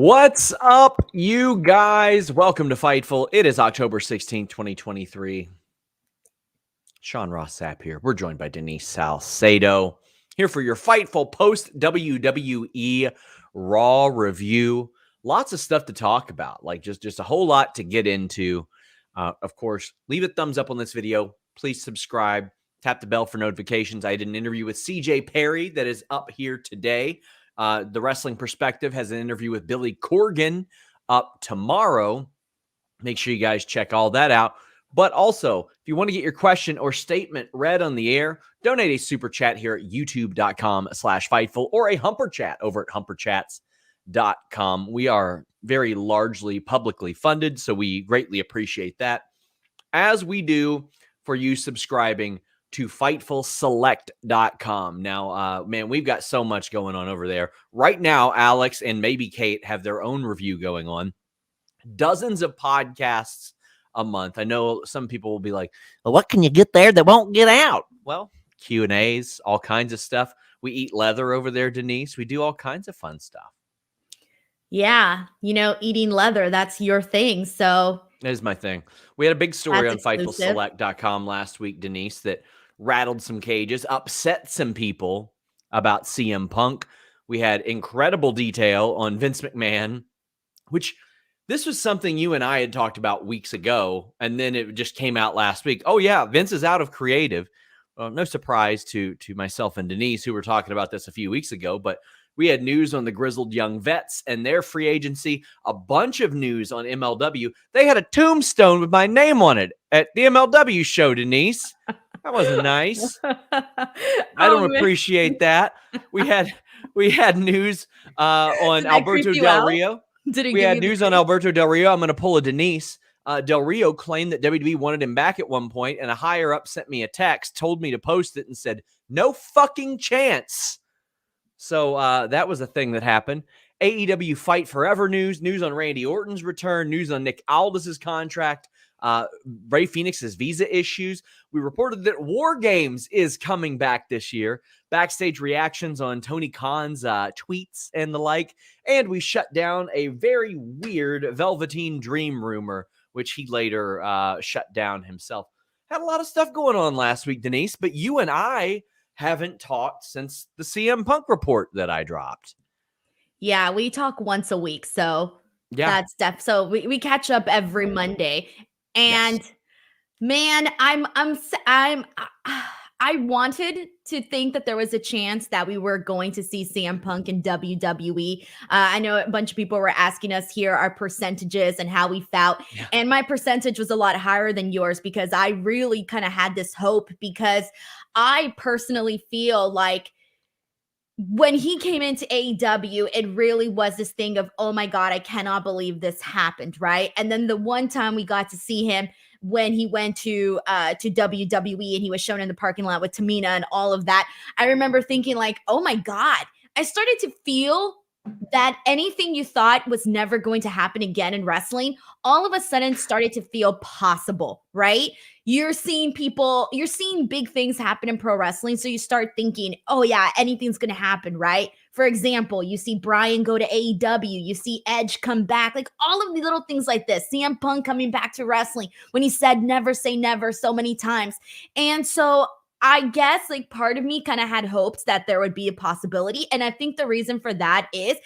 What's up, you guys? Welcome to Fightful. It is October 16th, 2023. Sean Ross Sapp here. We're joined by Denise Salcedo here for your Fightful post-WWE Raw review. Lots of stuff to talk about, like just a whole lot to get into. Of course, leave a thumbs up on this video. Please subscribe. Tap the bell for notifications. I did an interview with CJ Perry that is up here today. The Wrestling Perspective has an interview with Billy Corgan up tomorrow. Make sure you guys check all that out. But also, if you want to get your question or statement read on the air, donate a super chat here at youtube.com/Fightful or a Humper Chat over at humperchats.com. We are very largely publicly funded, so we greatly appreciate that, as we do for you subscribing to FightfulSelect.com. Now, man, we've got so much going on over there. Right now, Alex and maybe Kate have their own review going on. Dozens of podcasts a month. I know some people will be like, well, what can you get there that won't get out? Well, Q&As, all kinds of stuff. We eat leather over there, Denise. We do all kinds of fun stuff. Yeah, eating leather, that's your thing. So that is my thing. We had a big story on FightfulSelect.com last week, Denise, that rattled some cages, upset some people about CM Punk. We had incredible detail on Vince McMahon, which this was something you and I had talked about weeks ago, and then it just came out last week. Oh, yeah, Vince is out of creative. Well, no surprise to myself and Denise, who were talking about this a few weeks ago, but we had news on the Grizzled Young Vets and their free agency, a bunch of news on MLW. They had a tombstone with my name on it at the MLW show, Denise. That wasn't nice. I don't appreciate that. We had news on Alberto Del Rio. We had news on Alberto Del Rio. I'm going to pull a Denise. Del Rio claimed that WWE wanted him back at one point, and a higher up sent me a text, told me to post it, and said, no fucking chance. So that was a thing that happened. AEW Fight Forever news on Randy Orton's return, news on Nick Aldis's contract, Rey Fenix's visa issues. We reported that War Games is coming back this year. Backstage reactions on Tony Khan's tweets and the like. And we shut down a very weird Velveteen Dream rumor, which he later shut down himself. Had a lot of stuff going on last week, Denise, but you and I haven't talked since the CM Punk report that I dropped. Yeah, we talk once a week, so yeah, that's so we catch up every Monday. And yes, man, I wanted to think that there was a chance that we were going to see CM Punk in WWE. I know a bunch of people were asking us here our percentages and how we felt. Yeah. And my percentage was a lot higher than yours because I really kind of had this hope, because I personally feel like when he came into AEW, it really was this thing of, oh my God, I cannot believe this happened, right? And then the one time we got to see him when he went to WWE and he was shown in the parking lot with Tamina and all of that, I remember thinking like, oh my God, I started to feel that anything you thought was never going to happen again in wrestling, all of a sudden started to feel possible, right? You're seeing big things happen in pro wrestling. So you start thinking, oh yeah, anything's going to happen, right? For example, you see Bryan go to AEW, you see Edge come back, like all of the little things like this. CM Punk coming back to wrestling when he said never say never so many times. And so I guess like part of me kind of had hopes that there would be a possibility. And I think the reason for that is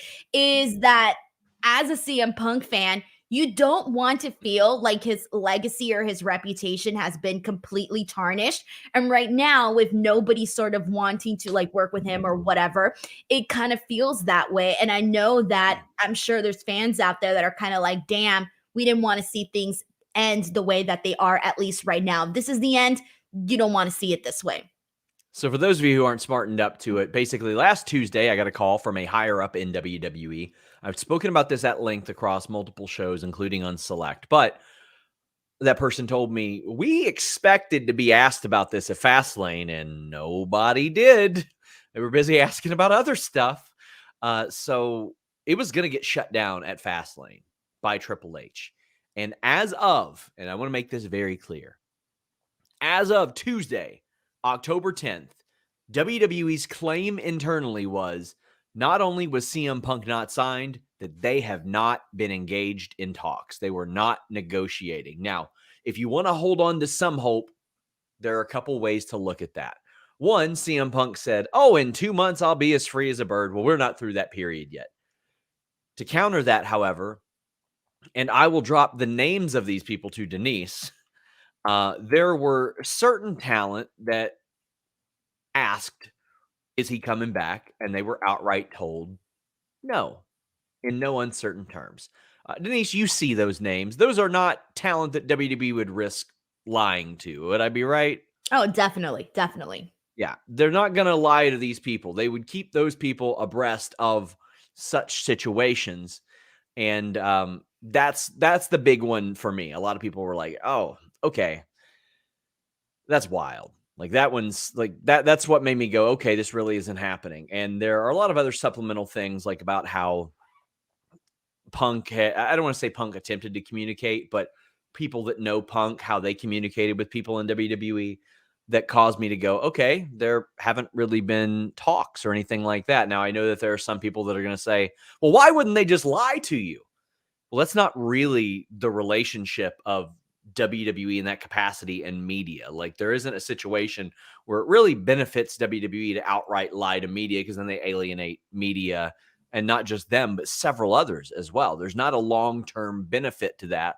that as a CM Punk fan, you don't want to feel like his legacy or his reputation has been completely tarnished. And right now, with nobody sort of wanting to like work with him or whatever, it kind of feels that way. And I know that I'm sure there's fans out there that are kind of like, damn, we didn't want to see things end the way that they are, at least right now. This is the end. You don't want to see it this way. So for those of you who aren't smartened up to it, basically last Tuesday, I got a call from a higher up in WWE. I've spoken about this at length across multiple shows, including on Select, but that person told me, we expected to be asked about this at Fastlane, and nobody did. They were busy asking about other stuff. So it was going to get shut down at Fastlane by Triple H. And as of, and I want to make this very clear, as of Tuesday, October 10th, WWE's claim internally was not only was CM Punk not signed, that they have not been engaged in talks. They were not negotiating. Now, if you want to hold on to some hope, there are a couple ways to look at that. One, CM Punk said, oh, in 2 months, I'll be as free as a bird. Well, we're not through that period yet. To counter that, however, and I will drop the names of these people to Denise, there were certain talent that asked, is he coming back? And they were outright told no, in no uncertain terms. Denise, you see those names. Those are not talent that WWE would risk lying to. Would I be right? Oh, definitely. Definitely. Yeah, they're not going to lie to these people. They would keep those people abreast of such situations. And that's the big one for me. A lot of people were like, oh, okay, that's wild. Like that one's like that's what made me go, okay, this really isn't happening. And there are a lot of other supplemental things like about how Punk, I don't want to say Punk attempted to communicate, but people that know Punk, how they communicated with people in WWE, that caused me to go, okay, there haven't really been talks or anything like that. Now, I know that there are some people that are going to say, well, why wouldn't they just lie to you? Well, that's not really the relationship of WWE in that capacity and media. Like, there isn't a situation where it really benefits WWE to outright lie to media, because then they alienate media, and not just them, but several others as well. There's not a long-term benefit to that.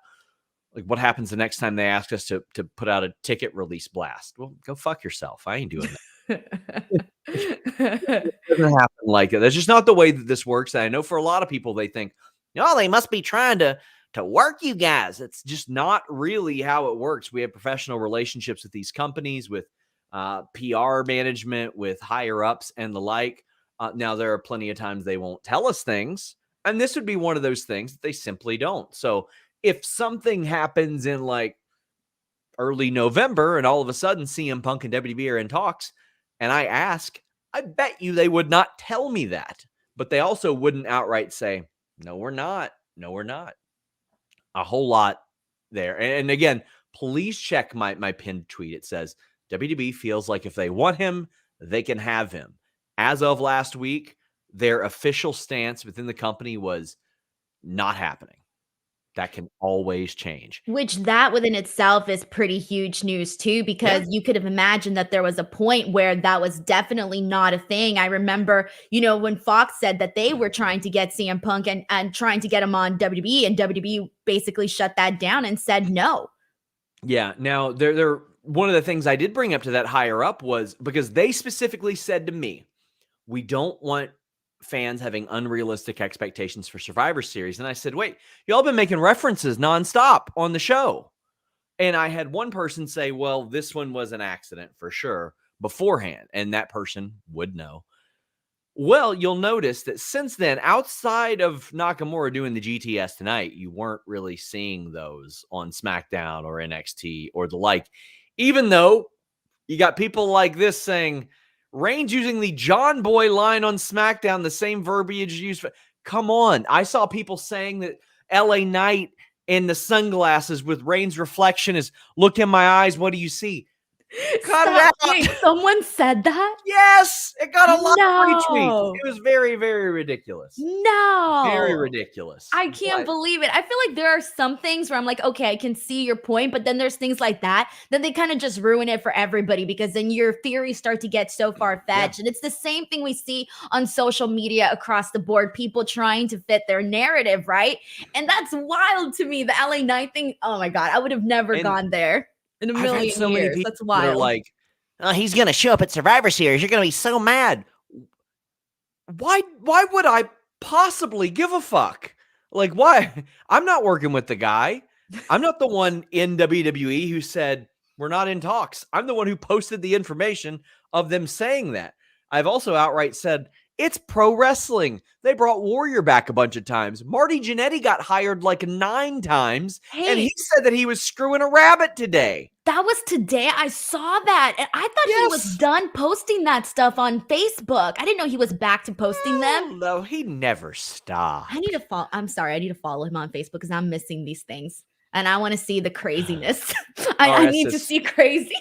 Like, what happens the next time they ask us to put out a ticket release blast? Well, go fuck yourself. I ain't doing that. It doesn't happen like that. That's just not the way that this works. And I know for a lot of people, they think, oh, they must be trying to work you guys. It's just not really how it works. We have professional relationships with these companies, with PR management, with higher ups and the like. Now, there are plenty of times they won't tell us things. And this would be one of those things that they simply don't. So if something happens in like early November and all of a sudden CM Punk and WWE are in talks, and I ask, I bet you they would not tell me that. But they also wouldn't outright say, no, we're not. No, we're not. A whole lot there. And again, please check my pinned tweet. It says, WWE feels like if they want him, they can have him. As of last week, their official stance within the company was not happening. That can always change. Which that within itself is pretty huge news too, because you could have imagined that there was a point where that was definitely not a thing. I remember, when Fox said that they were trying to get CM Punk and trying to get him on WWE, and WWE basically shut that down and said no. Yeah. Now, there one of the things I did bring up to that higher up was because they specifically said to me, we don't want fans having unrealistic expectations for Survivor Series. And I said, wait, y'all been making references nonstop on the show. And I had one person say, well, this one was an accident for sure beforehand. And that person would know. Well, you'll notice that since then, outside of Nakamura doing the GTS tonight, you weren't really seeing those on SmackDown or NXT or the like, even though you got people like this saying, Reigns using the John Boy line on SmackDown, the same verbiage used. Come on. I saw people saying that LA Knight in the sunglasses with Reigns' reflection is, look in my eyes, what do you see? Cut it out. Wait, someone said that? Yes, it got a lot of retweets. It was very, very ridiculous. No. Very ridiculous. I can't believe it. I feel like there are some things where I'm like, okay, I can see your point, but then there's things like that. Then they kind of just ruin it for everybody, because then your theories start to get so far-fetched. And it's the same thing we see on social media across the board, people trying to fit their narrative, right? And that's wild to me. The LA Knight thing, oh my God, I would have never gone there in a million years. That's wild. They're like, oh, he's going to show up at Survivor Series. You're going to be so mad. Why would I possibly give a fuck? Like, why? I'm not working with the guy. I'm not the one in WWE who said, we're not in talks. I'm the one who posted the information of them saying that. I've also outright said, it's pro wrestling. They brought Warrior back a bunch of times. Marty Jannetty got hired like 9 times, and he said that he was screwing a rabbit today. That was today. I saw that, and I thought he was done posting that stuff on Facebook. I didn't know he was back to posting them. No, he never stopped. I need to follow. I'm sorry. I need to follow him on Facebook because I'm missing these things, and I want to see the craziness. I need to see crazy.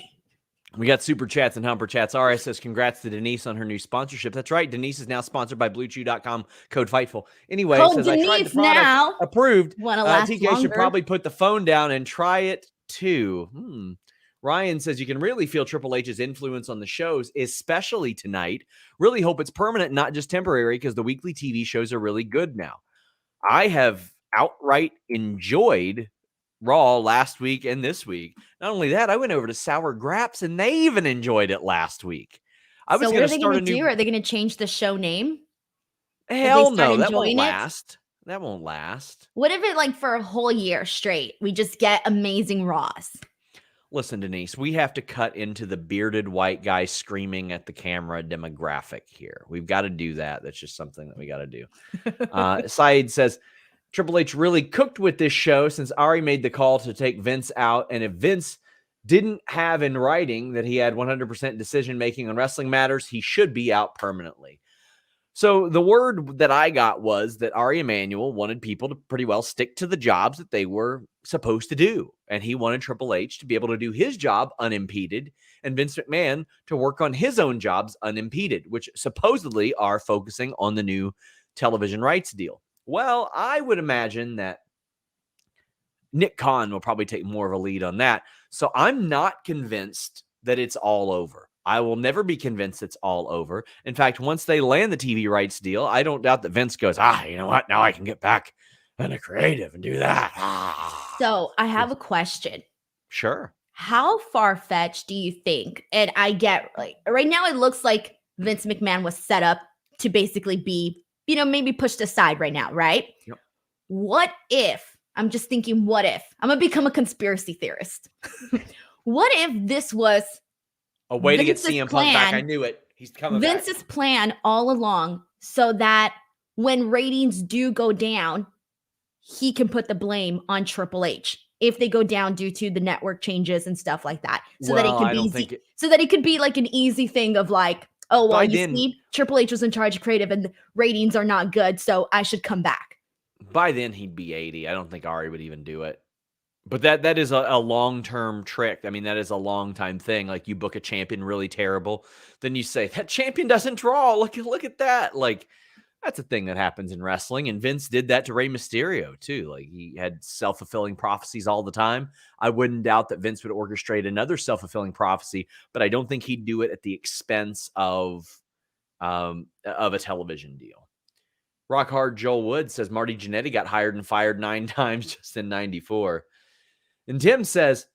We got super chats and humper chats. RS says, congrats to Denise on her new sponsorship. That's right. Denise is now sponsored by BlueChew.com, code Fightful. Anyway, Code says, Denise I tried the product. now. Approved. Wanna last TK longer. should probably put the phone down and try it too. Ryan says, you can really feel Triple H's influence on the shows, especially tonight. Really hope it's permanent, not just temporary, because the weekly TV shows are really good now. I have outright enjoyed Raw last week and this week. Not only that, I went over to Sour Graps and they even enjoyed it last week. So what are they going to do? Are they going to change the show name? Hell no, that won't last. That won't last. What if it, like, for a whole year straight, we just get amazing Raws? Listen, Denise, we have to cut into the bearded white guy screaming at the camera demographic here. We've got to do that. That's just something that we got to do. Saeed says, Triple H really cooked with this show since Ari made the call to take Vince out. And if Vince didn't have in writing that he had 100% decision-making on wrestling matters, he should be out permanently. So the word that I got was that Ari Emanuel wanted people to pretty well stick to the jobs that they were supposed to do. And he wanted Triple H to be able to do his job unimpeded and Vince McMahon to work on his own jobs unimpeded, which supposedly are focusing on the new television rights deal. Well, I would imagine that Nick Khan will probably take more of a lead on that. So I'm not convinced that it's all over. I will never be convinced it's all over. In fact, once they land the TV rights deal, I don't doubt that Vince goes, you know what? Now I can get back in the creative and do that. So I have a question. Sure. How far-fetched do you think? And I get, like, right now it looks like Vince McMahon was set up to basically be, maybe pushed aside right now, right? Yep. What if, I'm just thinking, what if? I'm going to become a conspiracy theorist. What if this was a way to get CM Punk back? I knew it. He's coming back. Vince's plan all along so that when ratings do go down, he can put the blame on Triple H if they go down due to the network changes and stuff like that. So that it could be like an easy thing of like, oh, well, see, Triple H was in charge of creative and the ratings are not good, so I should come back. By then, he'd be 80. I don't think Ari would even do it. But that is a long-term trick. I mean, that is a long-time thing. Like, you book a champion really terrible, then you say, that champion doesn't draw. Look at that. Like, that's a thing that happens in wrestling. And Vince did that to Rey Mysterio, too. Like, he had self-fulfilling prophecies all the time. I wouldn't doubt that Vince would orchestrate another self-fulfilling prophecy, but I don't think he'd do it at the expense of a television deal. Rock Hard Joel Wood says Marty Jannetty got hired and fired 9 times just in 94. And Tim says,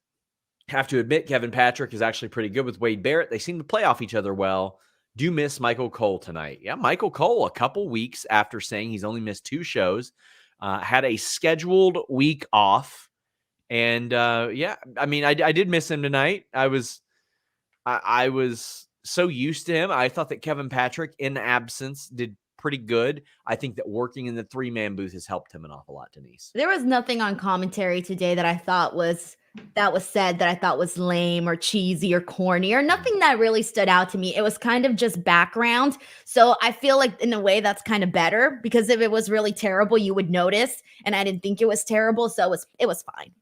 have to admit, Kevin Patrick is actually pretty good with Wade Barrett. They seem to play off each other well. Do miss Michael Cole tonight. Yeah, Michael Cole, a couple weeks after saying he's only missed 2 shows, had a scheduled week off. And I mean, I did miss him tonight. I was so used to him. I thought that Kevin Patrick, in absence, did pretty good. I think that working in the 3-man booth has helped him an awful lot, Denise. There was nothing on commentary today that I thought was said that I thought was lame or cheesy or corny or nothing that really stood out to me. It was kind of just background. So I feel like in a way that's kind of better, because if it was really terrible, you would notice. And I didn't think it was terrible. So it was fine.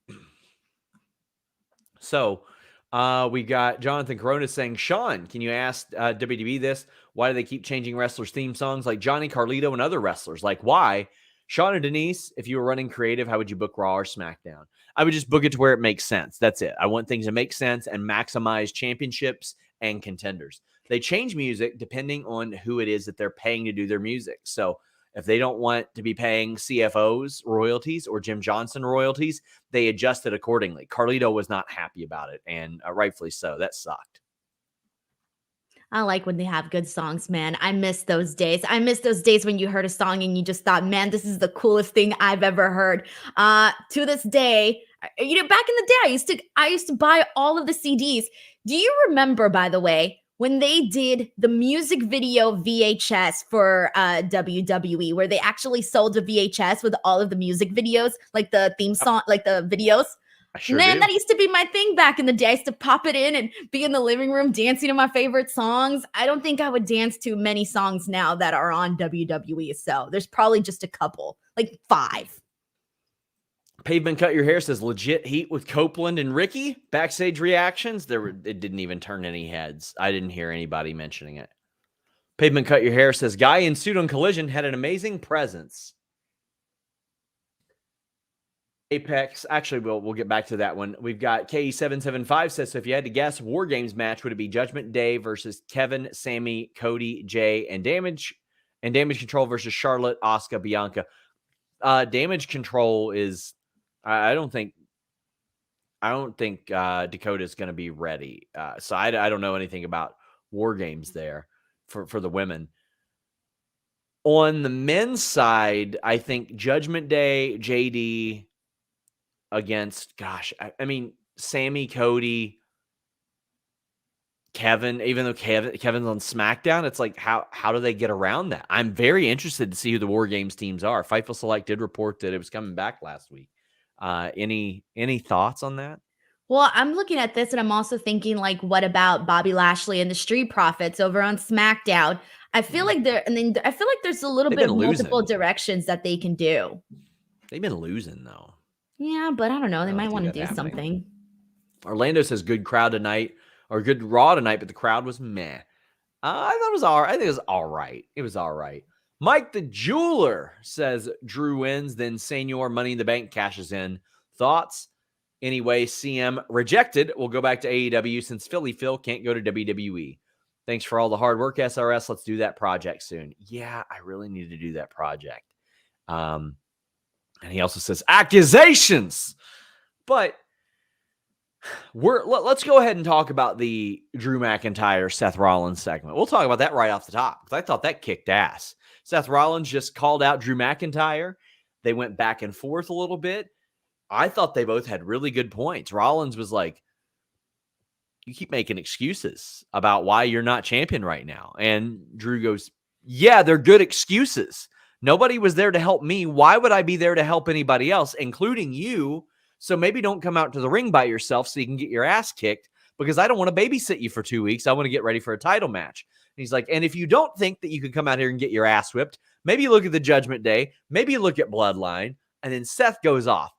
So we got Jonathan Corona saying, Sean, can you ask WWE this? Why do they keep changing wrestlers' theme songs like Johnny Carlito and other wrestlers? Like, why? Sean and Denise, if you were running creative, how would you book Raw or SmackDown? I would just book it to where it makes sense. That's it. I want things to make sense and maximize championships and contenders. They change music depending on who it is that they're paying to do their music. So if they don't want to be paying CFOs royalties or Jim Johnson royalties, they adjust it accordingly. Carlito was not happy about it, and rightfully so. That sucked. I like when they have good songs, man. I miss those days. I miss those days when you heard a song and you just thought, man, this is the coolest thing I've ever heard. To this day, back in the day, I used to buy all of the CDs. Do you remember, by the way, when they did the music video VHS for WWE, where they actually sold a VHS with all of the music videos, like the theme song, like the videos? That used to be my thing back in the day. I used to pop it in and be in the living room dancing to my favorite songs. I don't think I would dance to many songs now that are on WWE. So there's probably just a couple, like 5. Pavement Cut Your Hair says legit heat with Copeland and Ricky. Backstage reactions. It didn't even turn any heads. I didn't hear anybody mentioning it. Pavement Cut Your Hair says guy in suit on Collision had an amazing presence. Apex. Actually, we'll get back to that one. We've got KE775 says, so if you had to guess War Games match, would it be Judgment Day versus Kevin, Sammy, Cody, Jay, and Damage Control versus Charlotte, Asuka, Bianca? Damage Control is, I don't think Dakota's going to be ready. So I don't know anything about War Games there for the women. On the men's side, I think Judgment Day, JD against, Sammy, Cody, Kevin, even though Kevin's on SmackDown, it's like, how do they get around that? I'm very interested to see who the War Games teams are. Fightful Select did report that it was coming back last week. Any thoughts on that? Well, I'm looking at this and I'm also thinking, like, what about Bobby Lashley and the Street Profits over on SmackDown? I feel like there's a little bit of multiple directions that they can do. They've been losing though. Yeah, but I don't know. They might want to do something. Orlando says good crowd tonight or good Raw tonight, but the crowd was meh. I thought it was all right. I think it was all right. It was all right. Mike the Jeweler says Drew wins, then Senior Money in the Bank cashes in. Thoughts? Anyway, CM rejected. We'll go back to AEW since Philly Phil can't go to WWE. Thanks for all the hard work, SRS. Let's do that project soon. Yeah, I really need to do that project. And he also says accusations. But let's go ahead and talk about the Drew McIntyre, Seth Rollins segment. We'll talk about that right off the top because I thought that kicked ass. Seth Rollins just called out Drew McIntyre. They went back and forth a little bit. I thought they both had really good points. Rollins was like, you keep making excuses about why you're not champion right now. And Drew goes, yeah, they're good excuses. Nobody was there to help me. Why would I be there to help anybody else, including you? So maybe don't come out to the ring by yourself so you can get your ass kicked because I don't want to babysit you for 2 weeks. I want to get ready for a title match. And he's like, and if you don't think that you can come out here and get your ass whipped, maybe you look at the Judgment Day, maybe you look at Bloodline. And then Seth goes off.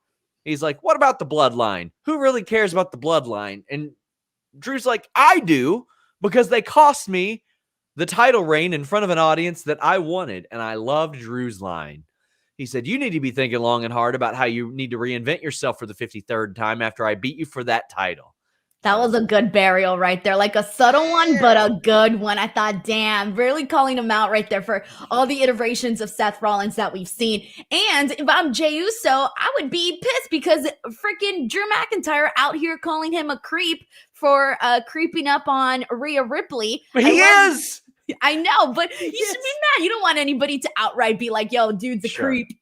He's like, what about the Bloodline? Who really cares about the Bloodline? And Drew's like, I do, because they cost me the title reign in front of an audience that I wanted. And I loved Drew's line. He said, you need to be thinking long and hard about how you need to reinvent yourself for the 53rd time after I beat you for that title. That was a good burial right there. Like a subtle one, but a good one. I thought, damn, really calling him out right there for all the iterations of Seth Rollins that we've seen. And if I'm Jey Uso, I would be pissed because freaking Drew McIntyre out here calling him a creep for creeping up on Rhea Ripley. He is. I know, but you should be mad. You don't want anybody to outright be like, yo, dude's a creep.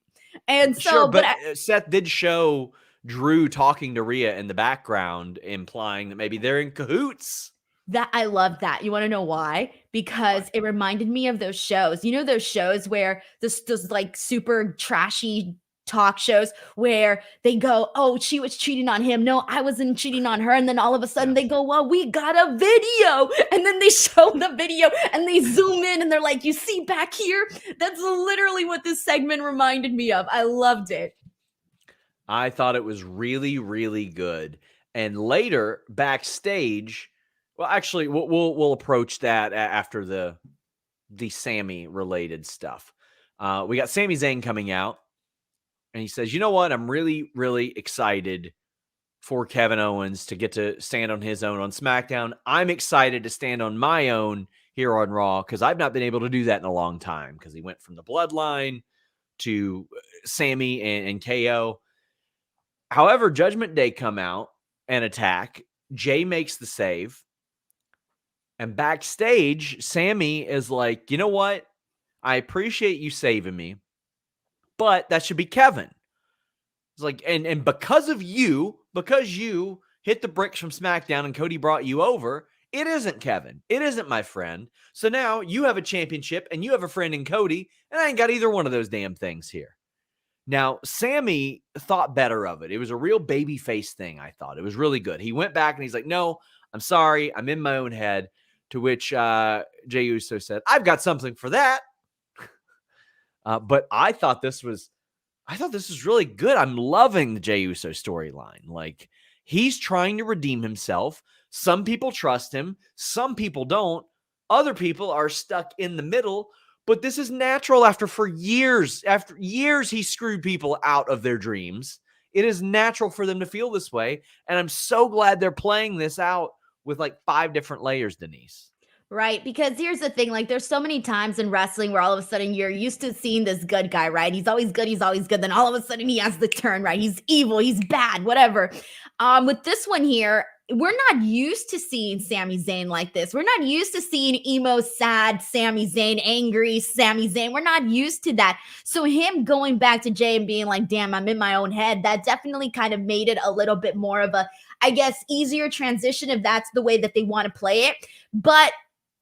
And so, but Seth did show Drew talking to Rhea in the background, implying that maybe they're in cahoots. That I love that. You want to know why? Because it reminded me of those shows. You know, those shows where this like super trashy talk shows where they go, oh, she was cheating on him. No, I wasn't cheating on her. And then all of a sudden they go, well, we got a video. And then they show the video and they zoom in and they're like, you see back here? That's literally what this segment reminded me of. I loved it. I thought it was really, really good. And later backstage, well, actually, we'll approach that after the Sami related stuff. We got Sami Zayn coming out, and he says, "You know what? I'm really, really excited for Kevin Owens to get to stand on his own on SmackDown. I'm excited to stand on my own here on Raw because I've not been able to do that in a long time because he went from the Bloodline to Sami and KO." However, Judgment Day come out and attack. Jay makes the save. And backstage, Sami is like, you know what? I appreciate you saving me, but that should be Kevin. It's like, and because you hit the bricks from SmackDown and Cody brought you over, it isn't Kevin. It isn't my friend. So now you have a championship and you have a friend in Cody, and I ain't got either one of those damn things here. Now, Sami thought better of it. It was a real babyface thing, I thought. It was really good. He went back and he's like, no, I'm sorry. I'm in my own head. To which Jey Uso said, I've got something for that. But I thought this was I thought this was really good. I'm loving the Jey Uso storyline. Like, he's trying to redeem himself. Some people trust him. Some people don't. Other people are stuck in the middle. But this is natural after years he screwed people out of their dreams. It is natural for them to feel this way. And I'm so glad they're playing this out with like 5 different layers, Denise. Right, because here's the thing, like there's so many times in wrestling where all of a sudden you're used to seeing this good guy, right? He's always good, then all of a sudden he has the turn, right? He's evil, he's bad, whatever. With this one here, we're not used to seeing Sami Zayn like this. We're not used to seeing emo, sad Sami Zayn, angry Sami Zayn. We're not used to that. So him going back to Jey and being like, damn, I'm in my own head, that definitely kind of made it a little bit more of a, I guess, easier transition if that's the way that they want to play it. But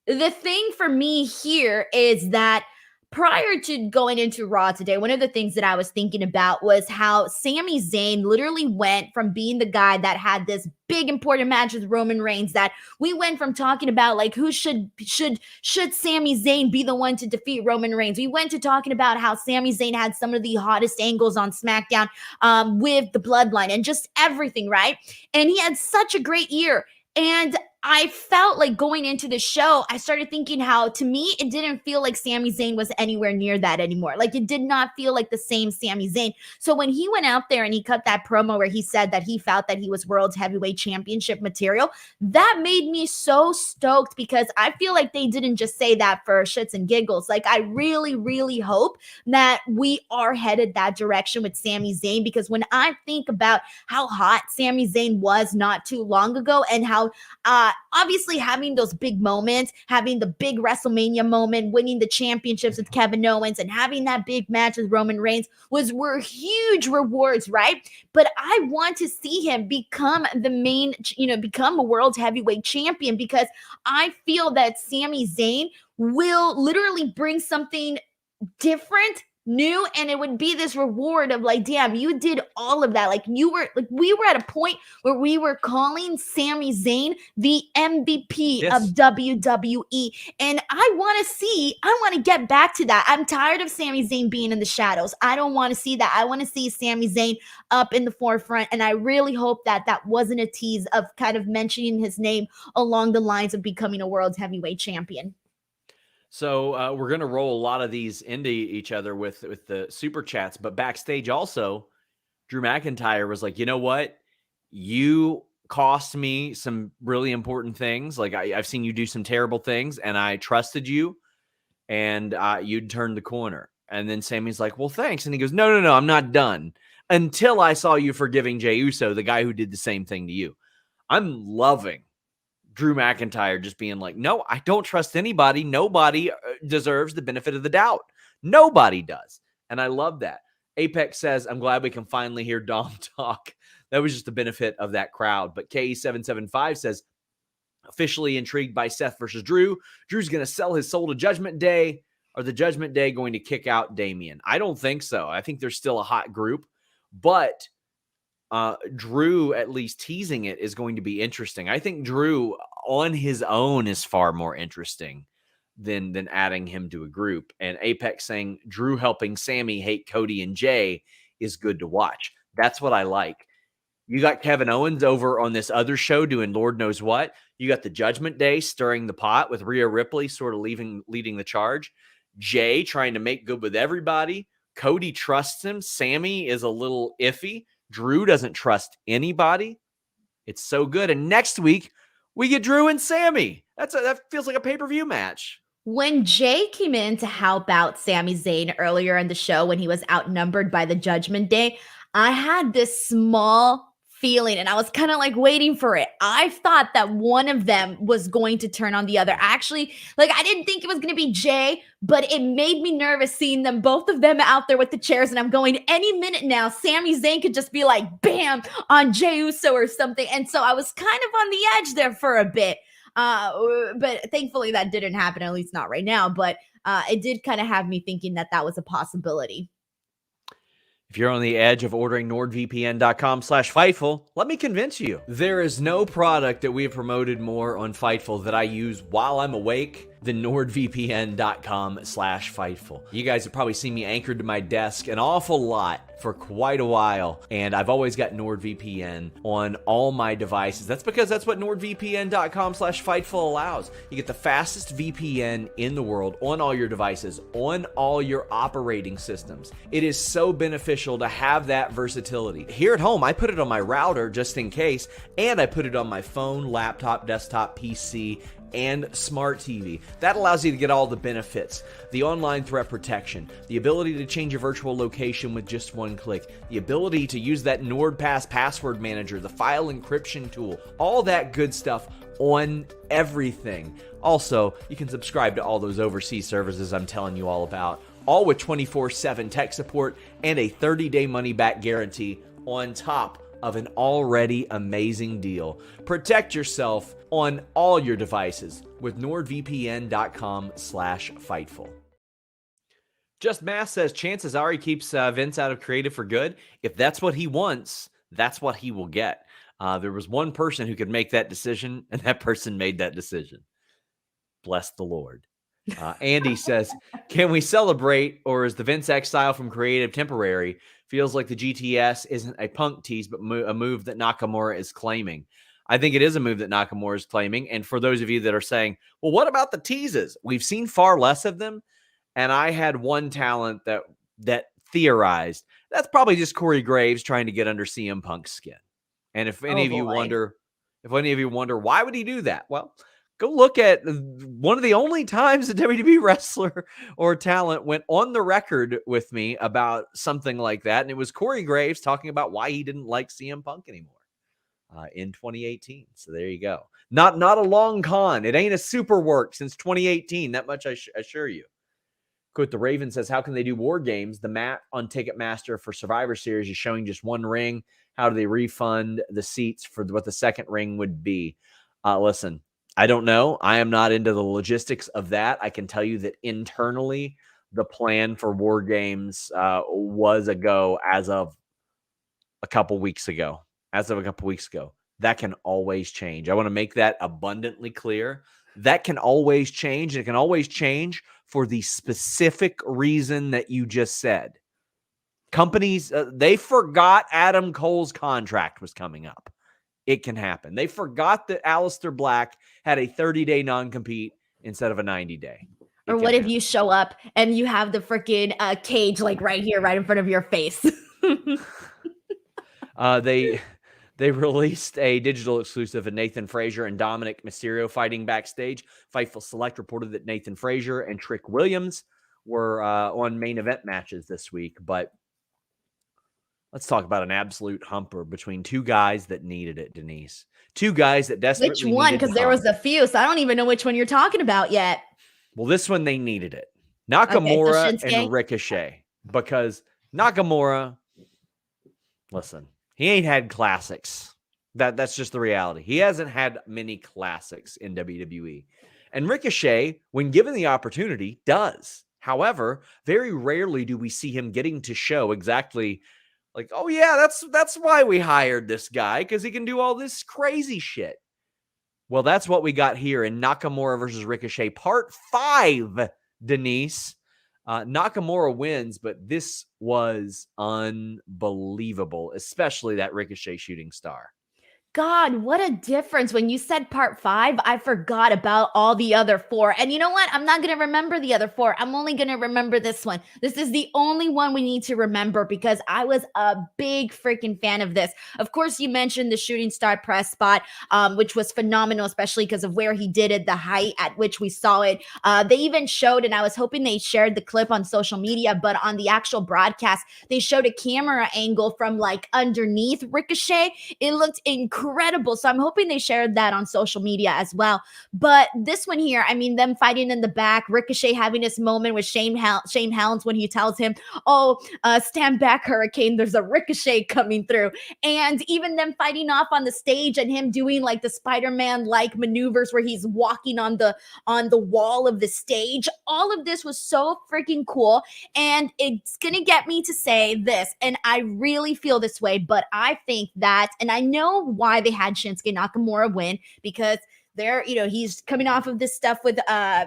the thing for me here is that prior to going into Raw today, one of the things that I was thinking about was how Sami Zayn literally went from being the guy that had this big important match with Roman Reigns, that we went from talking about like who should Sami Zayn be the one to defeat Roman Reigns. We went to talking about how Sami Zayn had some of the hottest angles on SmackDown with the Bloodline and just everything, right? And he had such a great year. And I felt like going into the show, I started thinking how, to me, it didn't feel like Sami Zayn was anywhere near that anymore. Like, it did not feel like the same Sami Zayn. So when he went out there and he cut that promo where he said that he felt that he was World's Heavyweight Championship material, that made me so stoked, because I feel like they didn't just say that for shits and giggles. Like, I really, really hope that we are headed that direction with Sami Zayn, because when I think about how hot Sami Zayn was not too long ago, and how obviously having those big moments, having the big WrestleMania moment, winning the championships with Kevin Owens, and having that big match with Roman Reigns were huge rewards, right? But I want to see him become the main, become a world heavyweight champion, because I feel that Sami Zayn will literally bring something different, new, and it would be this reward of like, damn, you did all of that. Like, we were at a point where we were calling Sami Zayn the MVP of WWE. And I want to get back to that. I'm tired of Sami Zayn being in the shadows. I don't want to see that. I want to see Sami Zayn up in the forefront. And I really hope that that wasn't a tease of kind of mentioning his name along the lines of becoming a world heavyweight champion. So we're going to roll a lot of these into each other with the super chats, but backstage also, Drew McIntyre was like, you know what? You cost me some really important things. Like, I've seen you do some terrible things, and I trusted you, and you'd turned the corner. And then Sammy's like, well, thanks. And he goes, no, I'm not done until I saw you forgiving Jey Uso, the guy who did the same thing to you. I'm loving Drew McIntyre just being like, no, I don't trust anybody. Nobody deserves the benefit of the doubt. Nobody does. And I love that. Apex says, I'm glad we can finally hear Dom talk. That was just the benefit of that crowd. But KE775 says, officially intrigued by Seth versus Drew. Drew's going to sell his soul to Judgment Day. Or the Judgment Day going to kick out Damian? I don't think so. I think there's still a hot group. But Drew at least teasing it is going to be interesting. I think Drew on his own is far more interesting than adding him to a group. And Apex saying Drew helping Sammy hate Cody and Jay is good to watch. That's what I like. You got Kevin Owens over on this other show doing Lord knows what. You got the Judgment Day stirring the pot with Rhea Ripley sort of leading the charge. Jay trying to make good with everybody. Cody trusts him. Sammy is a little iffy. Drew doesn't trust anybody. It's so good. And next week, we get Drew and Sammy. That feels like a pay-per-view match. When Jay came in to help out Sami Zayn earlier in the show when he was outnumbered by the Judgment Day, I had this small feeling, and I was kind of like waiting for it. I thought that one of them was going to turn on the other. Actually, like, I didn't think it was going to be Jay, but it made me nervous seeing them, both of them out there with the chairs. And I'm going, any minute now, Sami Zayn could just be like, bam, on Jey Uso or something. And so I was kind of on the edge there for a bit. But thankfully that didn't happen, at least not right now. But it did kind of have me thinking that that was a possibility. If you're on the edge of ordering NordVPN.com/Fightful, let me convince you. There is no product that we have promoted more on Fightful that I use while I'm awake than nordvpn.com/Fightful. You guys have probably seen me anchored to my desk an awful lot for quite a while, and I've always got NordVPN on all my devices. That's because that's what nordvpn.com/Fightful allows. You get the fastest VPN in the world on all your devices, on all your operating systems. It is so beneficial to have that versatility. Here at home, I put it on my router just in case, and I put it on my phone, laptop, desktop, PC, and smart TV. That allows you to get all the benefits. The online threat protection, the ability to change your virtual location with just one click, the ability to use that NordPass password manager, the file encryption tool, all that good stuff on everything. Also, you can subscribe to all those overseas services I'm telling you all about, all with 24/7 tech support and a 30-day money-back guarantee on top of an already amazing deal. Protect yourself on all your devices with nordvpn.com/Fightful. Just Math says chances are he keeps Vince out of creative for good. If that's what he wants, that's what he will get. There was one person who could make that decision, and that person made that decision. Bless the Lord. Andy says, can we celebrate, or is the Vince exile from creative temporary? Feels like the GTS isn't a Punk tease, but a move that Nakamura is claiming. I think it is a move that Nakamura is claiming. And for those of you that are saying, well, what about the teases? We've seen far less of them. And I had one talent that theorized that's probably just Corey Graves trying to get under CM Punk's skin. And if any of you wonder why would he do that? Well, go look at one of the only times a WWE wrestler or talent went on the record with me about something like that. And it was Corey Graves talking about why he didn't like CM Punk anymore in 2018. So there you go. Not a long con. It ain't a super work since 2018. That much I assure you. Quote, the Raven says, how can they do war games? The mat on Ticketmaster for Survivor Series is showing just one ring. How do they refund the seats for what the second ring would be? Listen, I don't know. I am not into the logistics of that. I can tell you that internally, the plan for War Games was a go as of a couple weeks ago. That can always change. I want to make that abundantly clear. That can always change. It can always change for the specific reason that you just said. Companies, they forgot Adam Cole's contract was coming up. It can happen. They forgot that Aleister Black had a 30-day non-compete instead of a 90-day. Or what if you show up and you have the freaking cage like right here, right in front of your face? They released a digital exclusive of Nathan Frazier and Dominic Mysterio fighting backstage. Fightful Select reported that Nathan Frazier and Trick Williams were on main event matches this week, but let's talk about an absolute humper between two guys that needed it, Denise. Two guys that desperately needed it. Which one? Because there was a few, so I don't even know which one you're talking about yet. Well, this one, they needed it. Nakamura and Ricochet. Because Nakamura, listen, he ain't had classics. That's just the reality. He hasn't had many classics in WWE. And Ricochet, when given the opportunity, does. However, very rarely do we see him getting to show exactly like, oh yeah, that's why we hired this guy, because he can do all this crazy shit. Well, that's what we got here in Nakamura versus Ricochet, part 5, Denise. Nakamura wins, but this was unbelievable, especially that Ricochet shooting star. God, what a difference. When you said part 5, I forgot about all the other 4. And you know what? I'm not going to remember the other 4. I'm only going to remember this one. This is the only one we need to remember because I was a big freaking fan of this. Of course, you mentioned the shooting star press spot, which was phenomenal, especially because of where he did it, the height at which we saw it. They even showed, and I was hoping they shared the clip on social media, but on the actual broadcast, they showed a camera angle from like underneath Ricochet. It looked incredible. So I'm hoping they shared that on social media as well. But this one here, I mean, them fighting in the back, Ricochet having this moment with Shane Helms when he tells him, stand back, Hurricane, there's a Ricochet coming through. And even them fighting off on the stage and him doing like the Spider-Man-like maneuvers where he's walking on the wall of the stage. All of this was so freaking cool. And it's going to get me to say this, and I really feel this way, but I think that, and I know why they had Shinsuke Nakamura win, because he's coming off of this stuff with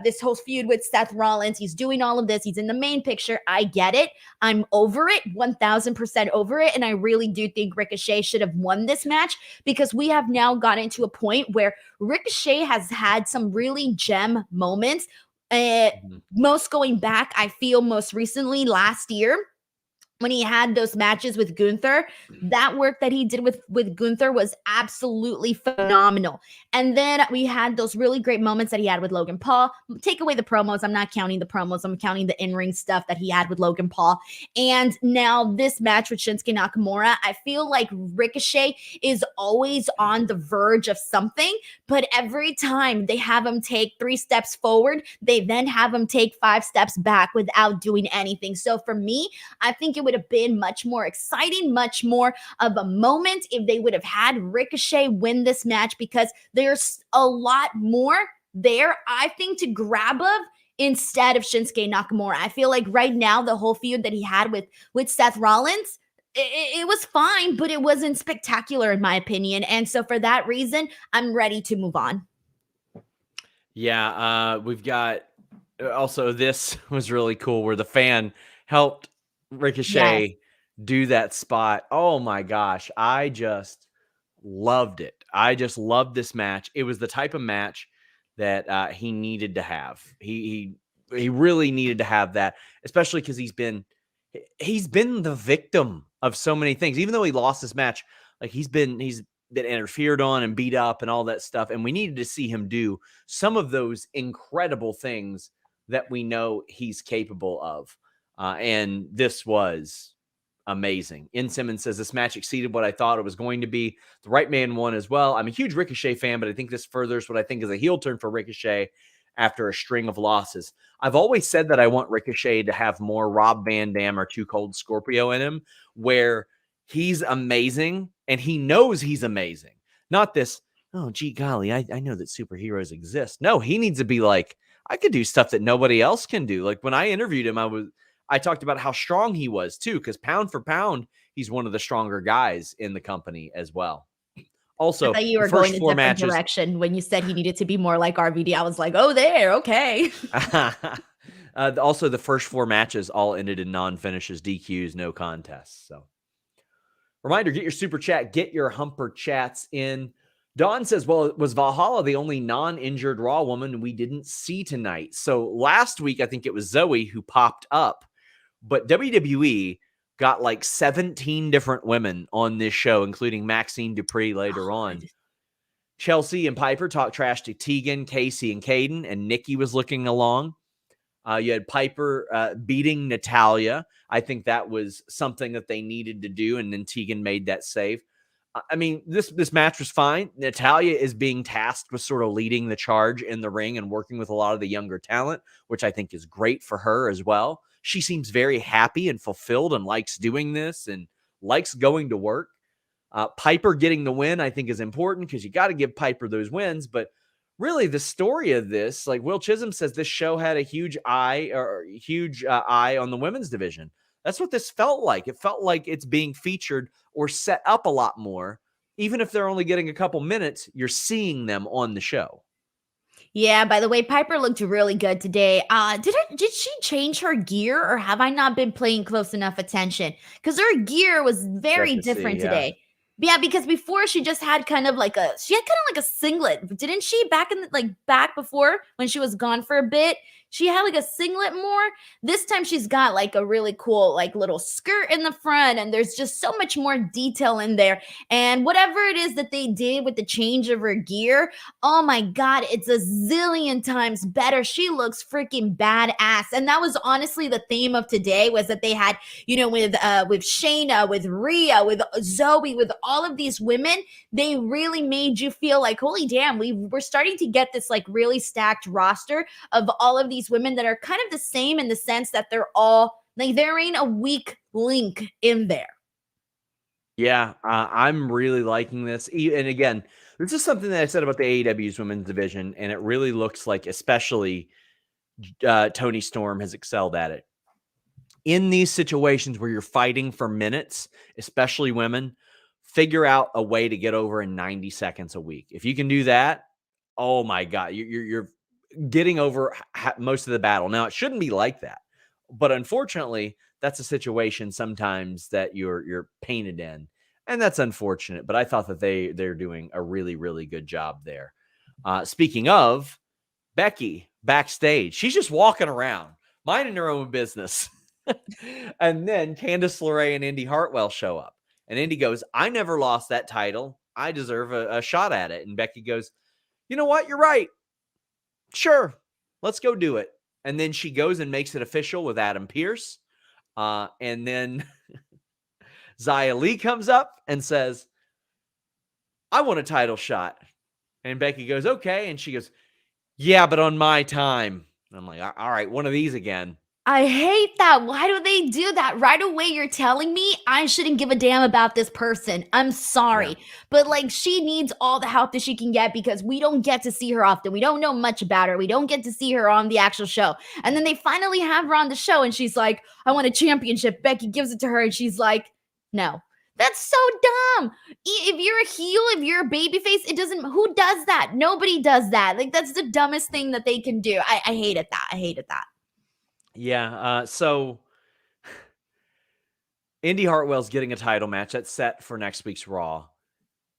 this whole feud with Seth Rollins. He's doing all of this. He's in the main picture. I get it. I'm over it, 1000% over it. And I really do think Ricochet should have won this match, because we have now gotten to a point where Ricochet has had some really gem moments. Most going back, I feel most recently last year, when he had those matches with Gunther, that work that he did with Gunther was absolutely phenomenal. And then we had those really great moments that he had with Logan Paul. Take away the promos. I'm not counting the promos. I'm counting the in-ring stuff that he had with Logan Paul. And now this match with Shinsuke Nakamura, I feel like Ricochet is always on the verge of something, but every time they have him take 3 steps forward, they then have him take 5 steps back without doing anything. So for me, I think it would have been much more exciting, much more of a moment if they would have had Ricochet win this match, because there's a lot more there, I think, to grab of instead of Shinsuke Nakamura. I feel like right now, the whole feud that he had with Seth Rollins, it was fine, but it wasn't spectacular in my opinion. And so for that reason, I'm ready to move on. Yeah, we've got also, this was really cool where the fan helped Ricochet do that spot. Oh my gosh, I just loved it. I just loved this match. It was the type of match that he needed to have. He really needed to have that, especially because he's been the victim of so many things. Even though he lost this match, like he's been interfered on and beat up and all that stuff. And we needed to see him do some of those incredible things that we know he's capable of. And this was amazing. In Simmons says this match exceeded what I thought it was going to be. The right man won as well. I'm a huge Ricochet fan, but I think this furthers what I think is a heel turn for Ricochet after a string of losses. I've always said that I want Ricochet to have more Rob Van Dam or Too Cold Scorpio in him, where he's amazing and he knows he's amazing. Not this, oh, gee golly, I know that superheroes exist. No, he needs to be like, I could do stuff that nobody else can do. Like when I interviewed him, I talked about how strong he was too, because pound for pound, he's one of the stronger guys in the company as well. Also, I thought you were going a different direction when you said he needed to be more like RVD. I was like, oh, there, okay. Also, the first 4 matches all ended in non-finishes, DQs, no contests. So, reminder: get your super chat, get your humper chats in. Dawn says, well, was Valhalla the only non-injured Raw woman we didn't see tonight? So last week, I think it was Zoe who popped up, but WWE got like 17 different women on this show, including Maxine Dupree later on. Chelsea and Piper talked trash to Tegan, Casey, and Caden, and Nikki was looking along. You had Piper beating Natalya. I think that was something that they needed to do, and then Tegan made that save. I mean, this match was fine. Natalya is being tasked with sort of leading the charge in the ring and working with a lot of the younger talent, which I think is great for her as well. She seems very happy and fulfilled and likes doing this and likes going to work. Piper getting the win, I think, is important because you got to give Piper those wins. But really, the story of this, like Will Chisholm says, this show had a huge eye on the women's division. That's what this felt like. It felt like it's being featured or set up a lot more. Even if they're only getting a couple minutes, you're seeing them on the show. Yeah, by the way, Piper looked really good today. Did she change her gear, or have I not been paying close enough attention? Because her gear was very different today. Yeah, because before she just had kind of like a singlet. Didn't she back before when she was gone for a bit? She had like a singlet more. This time she's got like a really cool like little skirt in the front, and there's just so much more detail in there. And whatever it is that they did with the change of her gear, oh my God, it's a zillion times better. She looks freaking badass. And that was honestly the theme of today, was that they had, with Shayna, with Rhea, with Zoe, with all of these women, they really made you feel like, holy damn, we're starting to get this like really stacked roster of all of these women that are kind of the same in the sense that they're all like, there ain't a weak link in there. Yeah, I'm really liking this. And again, this is something that I said about the AEW's women's division, and it really looks like especially Toni Storm has excelled at it. In these situations where you're fighting for minutes, especially women, figure out a way to get over in 90 seconds a week. If you can do that, oh my God, you're getting over most of the battle. Now, it shouldn't be like that, but unfortunately, that's a situation sometimes that you're painted in, and that's unfortunate. But I thought that they're doing a really, really good job there. Speaking of Becky backstage, she's just walking around, minding her own business. And then Candice LeRae and Indy Hartwell show up. And Indy goes, I never lost that title. I deserve a shot at it. And Becky goes, you know what? You're right. Sure. Let's go do it. And then she goes and makes it official with Adam Pearce. And then Xia Li comes up and says, I want a title shot. And Becky goes, okay. And she goes, yeah, but on my time. And I'm like, all right, one of these again. I hate that. Why do they do that? Right away, you're telling me I shouldn't give a damn about this person. I'm sorry. Yeah. But like, she needs all the help that she can get because we don't get to see her often. We don't know much about her. We don't get to see her on the actual show. And then they finally have her on the show and she's like, I want a championship. Becky gives it to her and she's like, no. That's so dumb. If you're a heel, if you're a babyface, it doesn't, who does that? Nobody does that. Like, that's the dumbest thing that they can do. I hated that. I hated that. Yeah, so Indy Hartwell's getting a title match that's set for next week's Raw,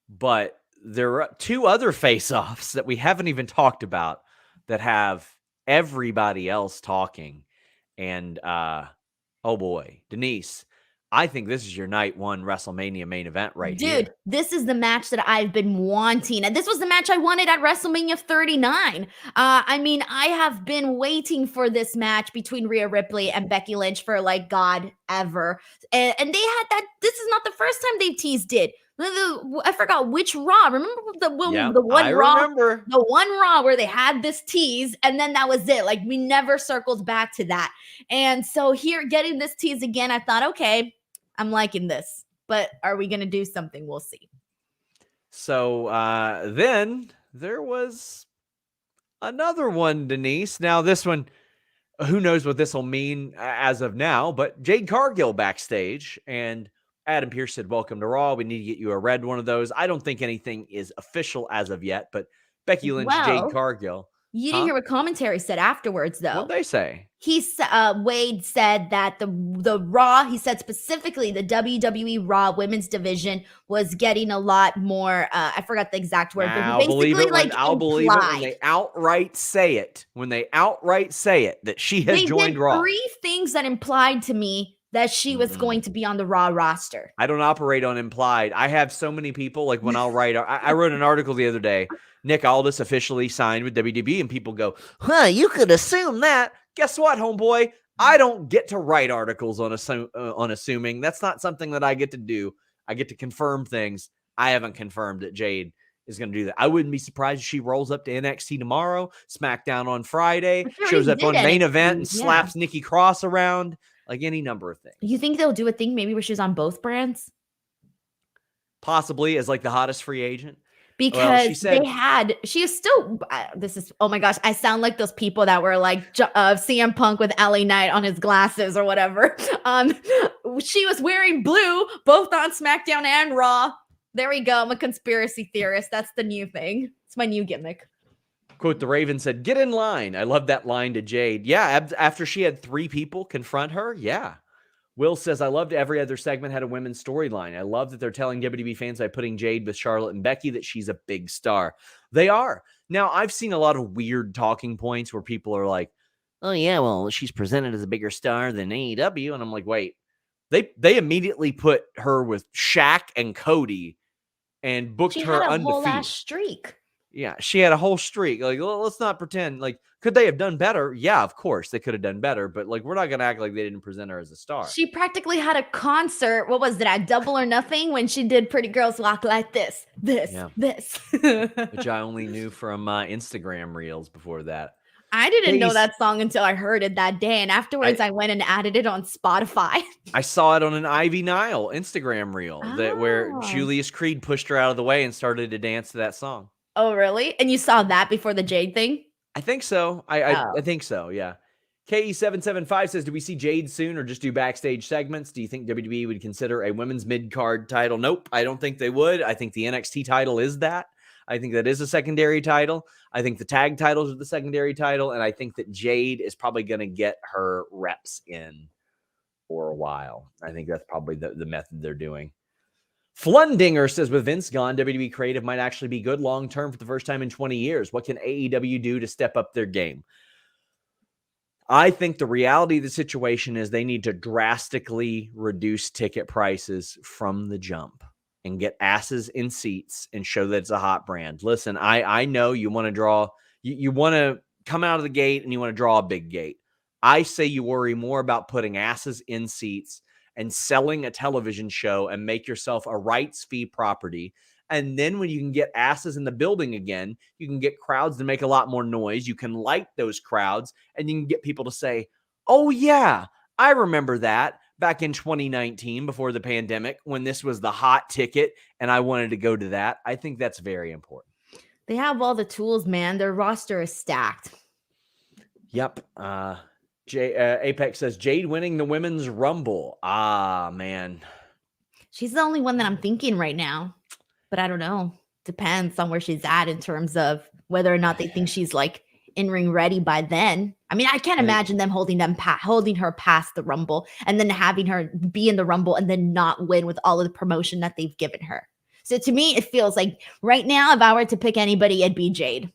but there are two other face-offs that we haven't even talked about that have everybody else talking. And oh boy, Denise, I think this is your night one WrestleMania main event right here. Dude, this is the match that I've been wanting. And this was the match I wanted at WrestleMania 39. I mean, I have been waiting for this match between Rhea Ripley and Becky Lynch for like God ever. And they had that. This is not the first time they've teased it. I forgot which Raw. Remember the one Raw? Remember. The one Raw where they had this tease, and then that was it. Like, we never circled back to that. And so here, getting this tease again, I thought, okay, I'm liking this, but are we going to do something? We'll see. So then there was another one, Denise. Now this one, who knows what this will mean as of now, but Jade Cargill backstage and Adam Pearce said, welcome to Raw. We need to get you a red one of those. I don't think anything is official as of yet, but Becky Lynch, Jade Cargill. You didn't hear what commentary said afterwards, though. What'd they say? Wade said that the Raw, he said specifically the WWE Raw women's division was getting a lot more, I forgot the exact word, but I'll believe it when they outright say it. When they outright say it, that she has joined Raw. Three things that implied to me that she was going to be on the Raw roster. I don't operate on implied. I have so many people, like when I'll write, I wrote an article the other day, Nick Aldis officially signed with WWE, and people go, you could assume that. Guess what, homeboy? I don't get to write articles on assuming. That's not something that I get to do. I get to confirm things. I haven't confirmed that Jade is going to do that. I wouldn't be surprised if she rolls up to NXT tomorrow, SmackDown on Friday, shows up on main event and slaps Nikki Cross around, like any number of things. You think they'll do a thing maybe where she's on both brands? Possibly as like the hottest free agent. Because she is still, oh my gosh, I sound like those people that were like CM Punk with LA Knight on his glasses or whatever. She was wearing blue, both on SmackDown and Raw. There we go. I'm a conspiracy theorist. That's the new thing. It's my new gimmick. Quote, the Raven said, get in line. I love that line to Jade. Yeah, after she had three people confront her, yeah. Will says, I loved every other segment had a women's storyline. I love that they're telling WWE fans by putting Jade with Charlotte and Becky that she's a big star. They are. Now, I've seen a lot of weird talking points where people are like, oh, yeah, well, she's presented as a bigger star than AEW. And I'm like, wait, they immediately put her with Shaq and Cody and booked her undefeated. She had a whole last streak. Yeah, she had a whole streak. Like, well, let's not pretend. Like, could they have done better? Yeah, of course, they could have done better. But, like, we're not going to act like they didn't present her as a star. She practically had a concert. What was it, at Double or Nothing, when she did Pretty Girls Walk Like This. Which I only knew from Instagram reels before that. I didn't know that song until I heard it that day. And afterwards, I went and added it on Spotify. I saw it on an Ivy Nile Instagram reel where Julius Creed pushed her out of the way and started to dance to that song. Oh, really? And you saw that before the Jade thing? I think so. I think so, yeah. KE775 says, do we see Jade soon or just do backstage segments? Do you think WWE would consider a women's mid-card title? Nope, I don't think they would. I think the NXT title is that. I think that is a secondary title. I think the tag titles are the secondary title. And I think that Jade is probably going to get her reps in for a while. I think that's probably the method they're doing. Flundinger says, with Vince gone, WWE creative might actually be good long-term for the first time in 20 years. What can AEW do to step up their game? I think the reality of the situation is they need to drastically reduce ticket prices from the jump and get asses in seats and show that it's a hot brand. Listen, I know you want to draw, you want to come out of the gate and you want to draw a big gate. I say you worry more about putting asses in seats and selling a television show and make yourself a rights fee property. And then when you can get asses in the building again, you can get crowds to make a lot more noise. You can light those crowds and you can get people to say, oh yeah, I remember that back in 2019 before the pandemic when this was the hot ticket and I wanted to go to that. I think that's very important. They have all the tools, man. Their roster is stacked. Yep. Apex says Jade winning the women's rumble. Ah, man. She's the only one that I'm thinking right now, but I don't know. Depends on where she's at in terms of whether or not they think she's like in-ring ready by then. I mean, I can't imagine them holding her past the rumble and then having her be in the rumble and then not win with all of the promotion that they've given her. So to me, it feels like right now, if I were to pick anybody, it'd be Jade.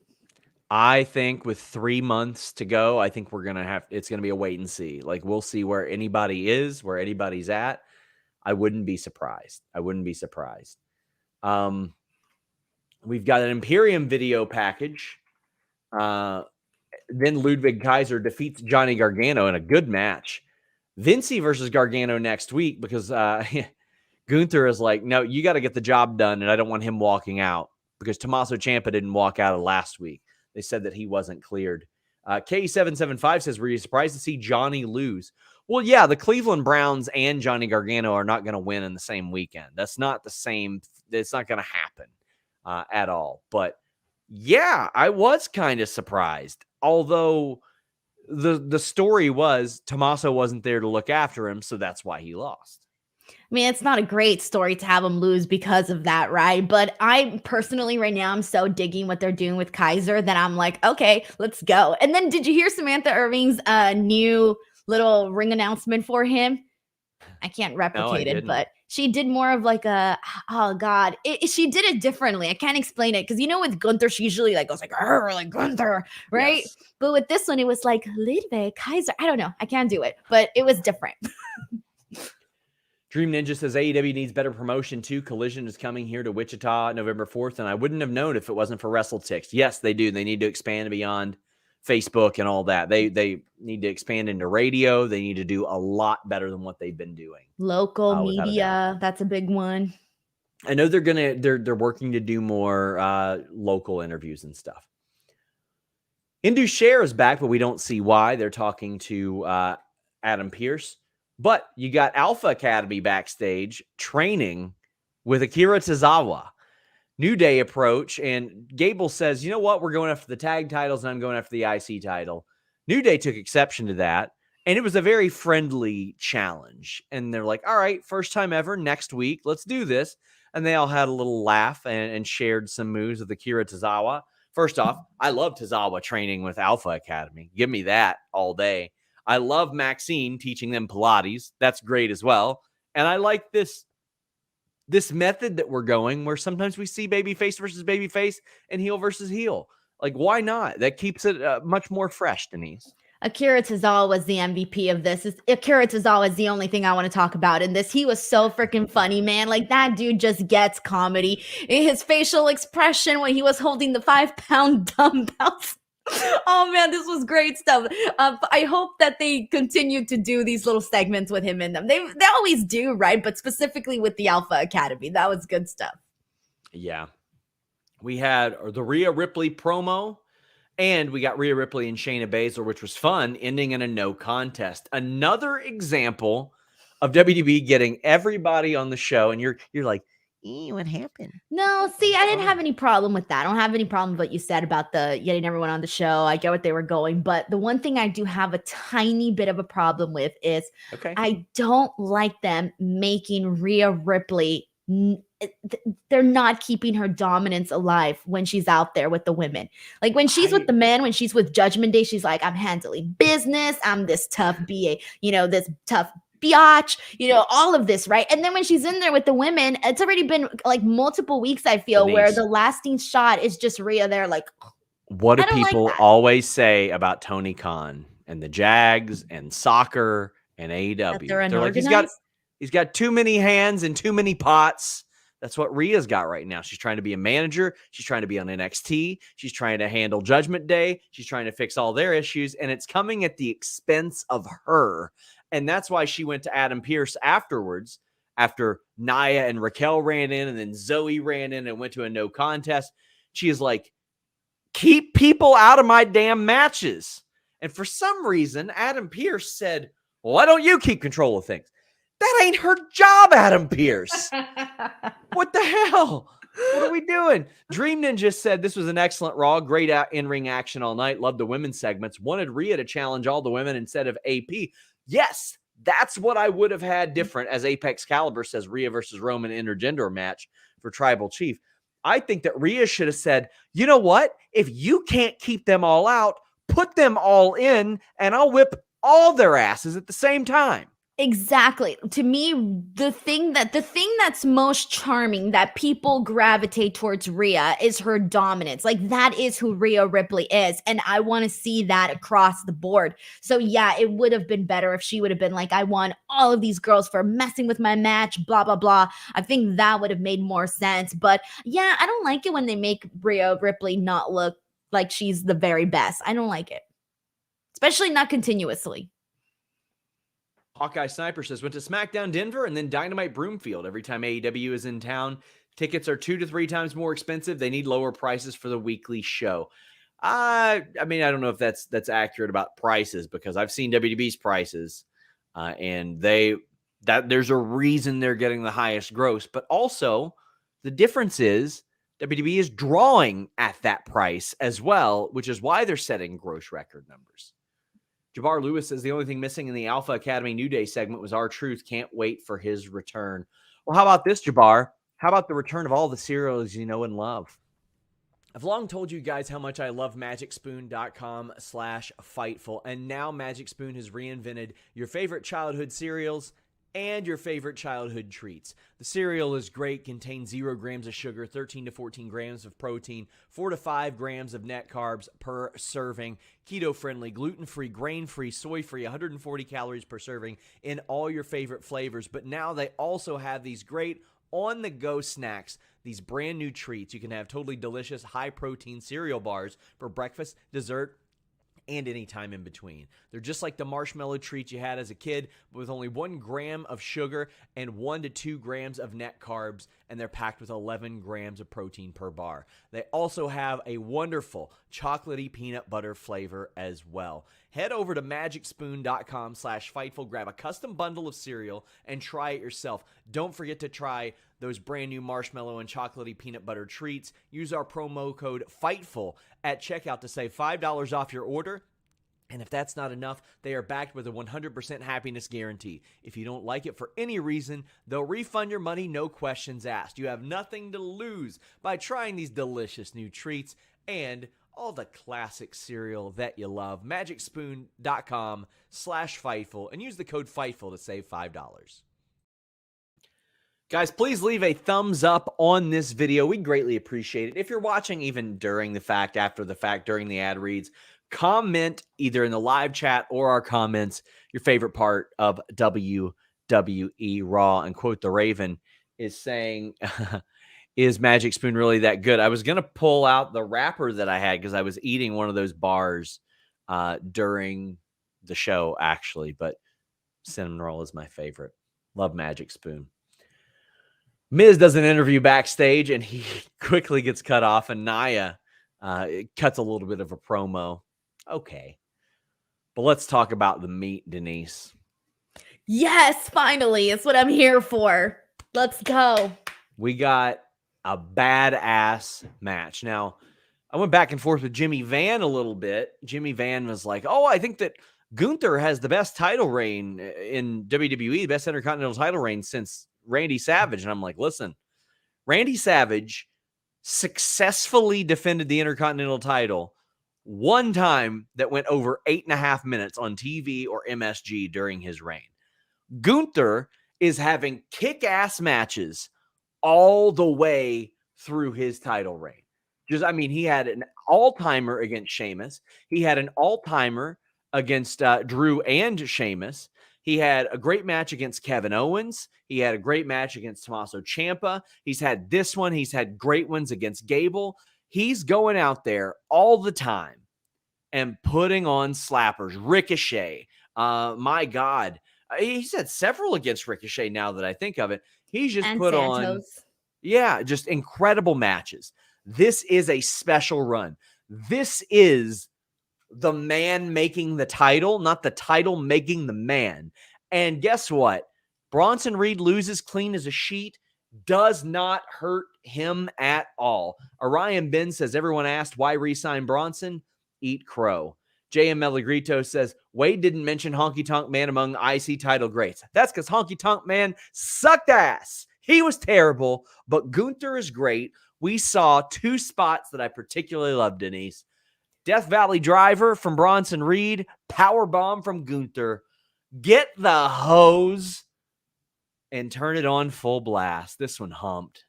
I think with 3 months to go, I think it's going to be a wait and see. Like we'll see where anybody is, where anybody's at. I wouldn't be surprised. We've got an Imperium video package. Then Ludwig Kaiser defeats Johnny Gargano in a good match. Vinci versus Gargano next week because Gunther is like, no, you got to get the job done. And I don't want him walking out because Tommaso Ciampa didn't walk out of last week. They said that he wasn't cleared. K775 says, were you surprised to see Johnny lose? Well, yeah, the Cleveland Browns and Johnny Gargano are not going to win in the same weekend. That's not the same. It's not going to happen at all. But yeah, I was kind of surprised. Although the story was Tommaso wasn't there to look after him, so that's why he lost. I mean, it's not a great story to have him lose because of that, right? But I personally, right now, I'm so digging what they're doing with Kaiser that I'm like, okay, let's go. And then did you hear Samantha Irving's new little ring announcement for him? I can't replicate it, but she did more of like a, oh God, she did it differently. I can't explain it. Cause you know, with Gunther, she usually like goes like Gunther, right? Yes. But with this one, it was like Ludwig Kaiser. I don't know. I can't do it, but it was different. Dream Ninja says AEW needs better promotion too. Collision is coming here to Wichita November 4th, and I wouldn't have known if it wasn't for WrestleTix. Yes, they do. They need to expand beyond Facebook and all that. They need to expand into radio. They need to do a lot better than what they've been doing. Local media, that's a big one. I know they're working to do more local interviews and stuff. Indu Share is back, but we don't see why. They're talking to Adam Pearce. But you got Alpha Academy backstage training with Akira Tozawa. New Day approach, and Gable says, you know what? We're going after the tag titles, and I'm going after the IC title. New Day took exception to that, and it was a very friendly challenge. And they're like, all right, first time ever, next week, let's do this. And they all had a little laugh and shared some moves with Akira Tozawa. First off, I love Tozawa training with Alpha Academy. Give me that all day. I love Maxine teaching them Pilates. That's great as well. And I like this method that we're going where sometimes we see babyface versus babyface and heel versus heel. Like, why not? That keeps it much more fresh, Denise. Akira Tozawa was the MVP of this. Akira Tozawa is the only thing I want to talk about in this. He was so freaking funny, man. Like, that dude just gets comedy. His facial expression when he was holding the 5-pound dumbbells. Oh man, this was great stuff. I hope that they continue to do these little segments with him in them. They always do, right? But specifically with the Alpha Academy, that was good stuff. Yeah. We had the Rhea Ripley promo, and we got Rhea Ripley and Shayna Baszler, which was fun, ending in a no contest. Another example of WWE getting everybody on the show, and you're like, what happened? No, see, I didn't have any problem with that. I don't have any problem with what you said about the getting everyone on the show. I get what they were going. But the one thing I do have a tiny bit of a problem with is I don't like them making Rhea Ripley they're not keeping her dominance alive when she's out there with the women. Like when she's with the men, when she's with Judgment Day, she's like, I'm handling business. I'm this tough BA, this tough biatch, all of this, right? And then when she's in there with the women, it's already been like multiple weeks, I feel, Denise, where the lasting shot is just Rhea there like, what do people always say about Tony Khan and the Jags and soccer and AEW? They're like, he's got too many hands and too many pots. That's what Rhea's got right now. She's trying to be a manager. She's trying to be on NXT. She's trying to handle Judgment Day. She's trying to fix all their issues, and it's coming at the expense of her. And that's why she went to Adam Pearce afterwards, after Nia and Raquel ran in, and then Zoe ran in and went to a no contest. She is like, keep people out of my damn matches. And for some reason, Adam Pearce said, why don't you keep control of things? That ain't her job, Adam Pearce. What the hell? What are we doing? Dream Ninja said this was an excellent Raw. Great in-ring action all night. Loved the women's segments. Wanted Rhea to challenge all the women instead of AP. Yes, that's what I would have had different, as Apex Caliber says, Rhea versus Roman intergender match for Tribal Chief. I think that Rhea should have said, you know what? If you can't keep them all out, put them all in, and I'll whip all their asses at the same time. Exactly. To me, the thing that's most charming, that people gravitate towards Rhea, is her dominance. Like, that is who Rhea Ripley is. And I want to see that across the board. So yeah, it would have been better if she would have been like, I won all of these girls for messing with my match, blah, blah, blah. I think that would have made more sense. But yeah, I don't like it when they make Rhea Ripley not look like she's the very best. I don't like it. Especially not continuously. Hawkeye Sniper says, went to SmackDown Denver and then Dynamite Broomfield. Every time AEW is in town, tickets are 2 to 3 times more expensive. They need lower prices for the weekly show. I mean, I don't know if that's accurate about prices, because I've seen WWE's prices, and there's a reason they're getting the highest gross. But also, the difference is WWE is drawing at that price as well, which is why they're setting gross record numbers. Jabbar Lewis says the only thing missing in the Alpha Academy New Day segment was R-Truth. Can't wait for his return. Well, how about this, Jabbar? How about the return of all the cereals you know and love? I've long told you guys how much I love MagicSpoon.com/Fightful, and now Magic Spoon has reinvented your favorite childhood cereals and your favorite childhood treats. The cereal is great, contains 0 grams of sugar, 13 to 14 grams of protein, 4 to 5 grams of net carbs per serving, keto-friendly, gluten-free, grain-free, soy-free, 140 calories per serving in all your favorite flavors. But now they also have these great on-the-go snacks, these brand new treats. You can have totally delicious, high-protein cereal bars for breakfast, dessert, and any time in between. They're just like the marshmallow treats you had as a kid, but with only 1 gram of sugar and 1 to 2 grams of net carbs, and they're packed with 11 grams of protein per bar. They also have a wonderful chocolatey peanut butter flavor as well. Head over to magicspoon.com/Fightful, grab a custom bundle of cereal, and try it yourself. Don't forget to try those brand new marshmallow and chocolatey peanut butter treats. Use our promo code FIGHTFUL at checkout to save $5 off your order. And if that's not enough, they are backed with a 100% happiness guarantee. If you don't like it for any reason, they'll refund your money, no questions asked. You have nothing to lose by trying these delicious new treats and all the classic cereal that you love. MagicSpoon.com/Fightful and use the code FIGHTFUL to save $5. Guys, please leave a thumbs up on this video. We greatly appreciate it. If you're watching even during the fact, after the fact, during the ad reads, comment either in the live chat or our comments your favorite part of WWE Raw. And Quote the Raven is saying, is Magic Spoon really that good? I was going to pull out the wrapper that I had because I was eating one of those bars during the show, actually. But cinnamon roll is my favorite. Love Magic Spoon. Miz does an interview backstage, and he quickly gets cut off, and Nia cuts a little bit of a promo. Okay. But let's talk about the meat, Denise. Yes, finally. It's what I'm here for. Let's go. We got a badass match. Now, I went back and forth with Jimmy Van a little bit. Jimmy Van was like, oh, I think that Gunther has the best title reign in WWE, the best Intercontinental title reign since Randy Savage. And I'm like, listen, Randy Savage successfully defended the Intercontinental title one time that went over 8.5 minutes on TV or MSG during his reign. Gunther is having kick-ass matches all the way through his title reign. He had an all-timer against Sheamus. He had an all-timer against Drew and Sheamus. He had a great match against Kevin Owens. He had a great match against Tommaso Ciampa. He's had this one. He's had great ones against Gable. He's going out there all the time and putting on slappers. Ricochet. My God. He's had several against Ricochet now that I think of it. He's just put on, just incredible matches. This is a special run. This is the man making the title, not the title making the man. And guess what? Bronson Reed loses clean as a sheet. Does not hurt him at all. Orion Ben says, everyone asked why re-sign Bronson? Eat crow. J.M. Melagrito says, Wade didn't mention Honky Tonk Man among IC title greats. That's because Honky Tonk Man sucked ass. He was terrible, but Gunther is great. We saw 2 spots that I particularly loved, Denise. Death Valley Driver from Bronson Reed. Powerbomb from Gunther. Get the hose and turn it on full blast. This one humped.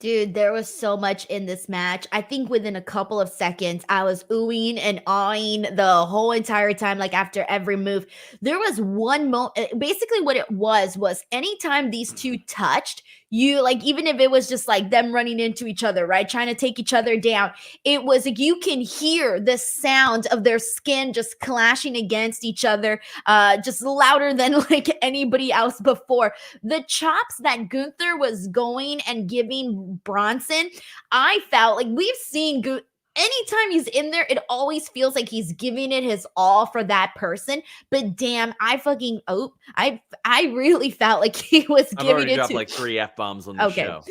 Dude, there was so much in this match. I think within a couple of seconds, I was oohing and awing the whole entire time, like after every move. There was one moment, basically what it was anytime these two touched, you like, even if it was just like them running into each other, right? Trying to take each other down. It was like, you can hear the sound of their skin just clashing against each other, just louder than like anybody else before. The chops that Gunther was going and giving Bronson, I felt like we've seen anytime he's in there, it always feels like he's giving it his all for that person. But damn, I really felt like he was giving it dropped to like 3 F-bombs on the show.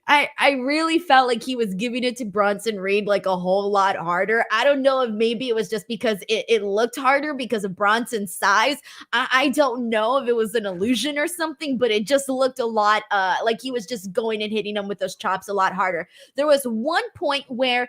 I really felt like he was giving it to Bronson Reed like a whole lot harder. I don't know if maybe it was just because it looked harder because of Bronson's size. I don't know if it was an illusion or something, but it just looked a lot like he was just going and hitting him with those chops a lot harder. There was one point where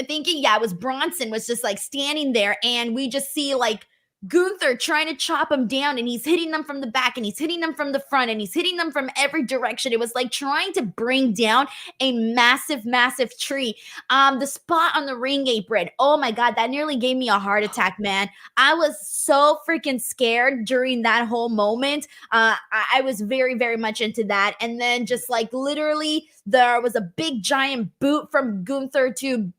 thinking, it was Bronson was just like standing there and we just see like Gunther trying to chop him down and he's hitting them from the back and he's hitting them from the front and he's hitting them from every direction. It was like trying to bring down a massive, massive tree. The spot on the ring apron, oh my God, that nearly gave me a heart attack, man. I was so freaking scared during that whole moment. I was very, very much into that. And then just like literally there was a big giant boot from Gunther to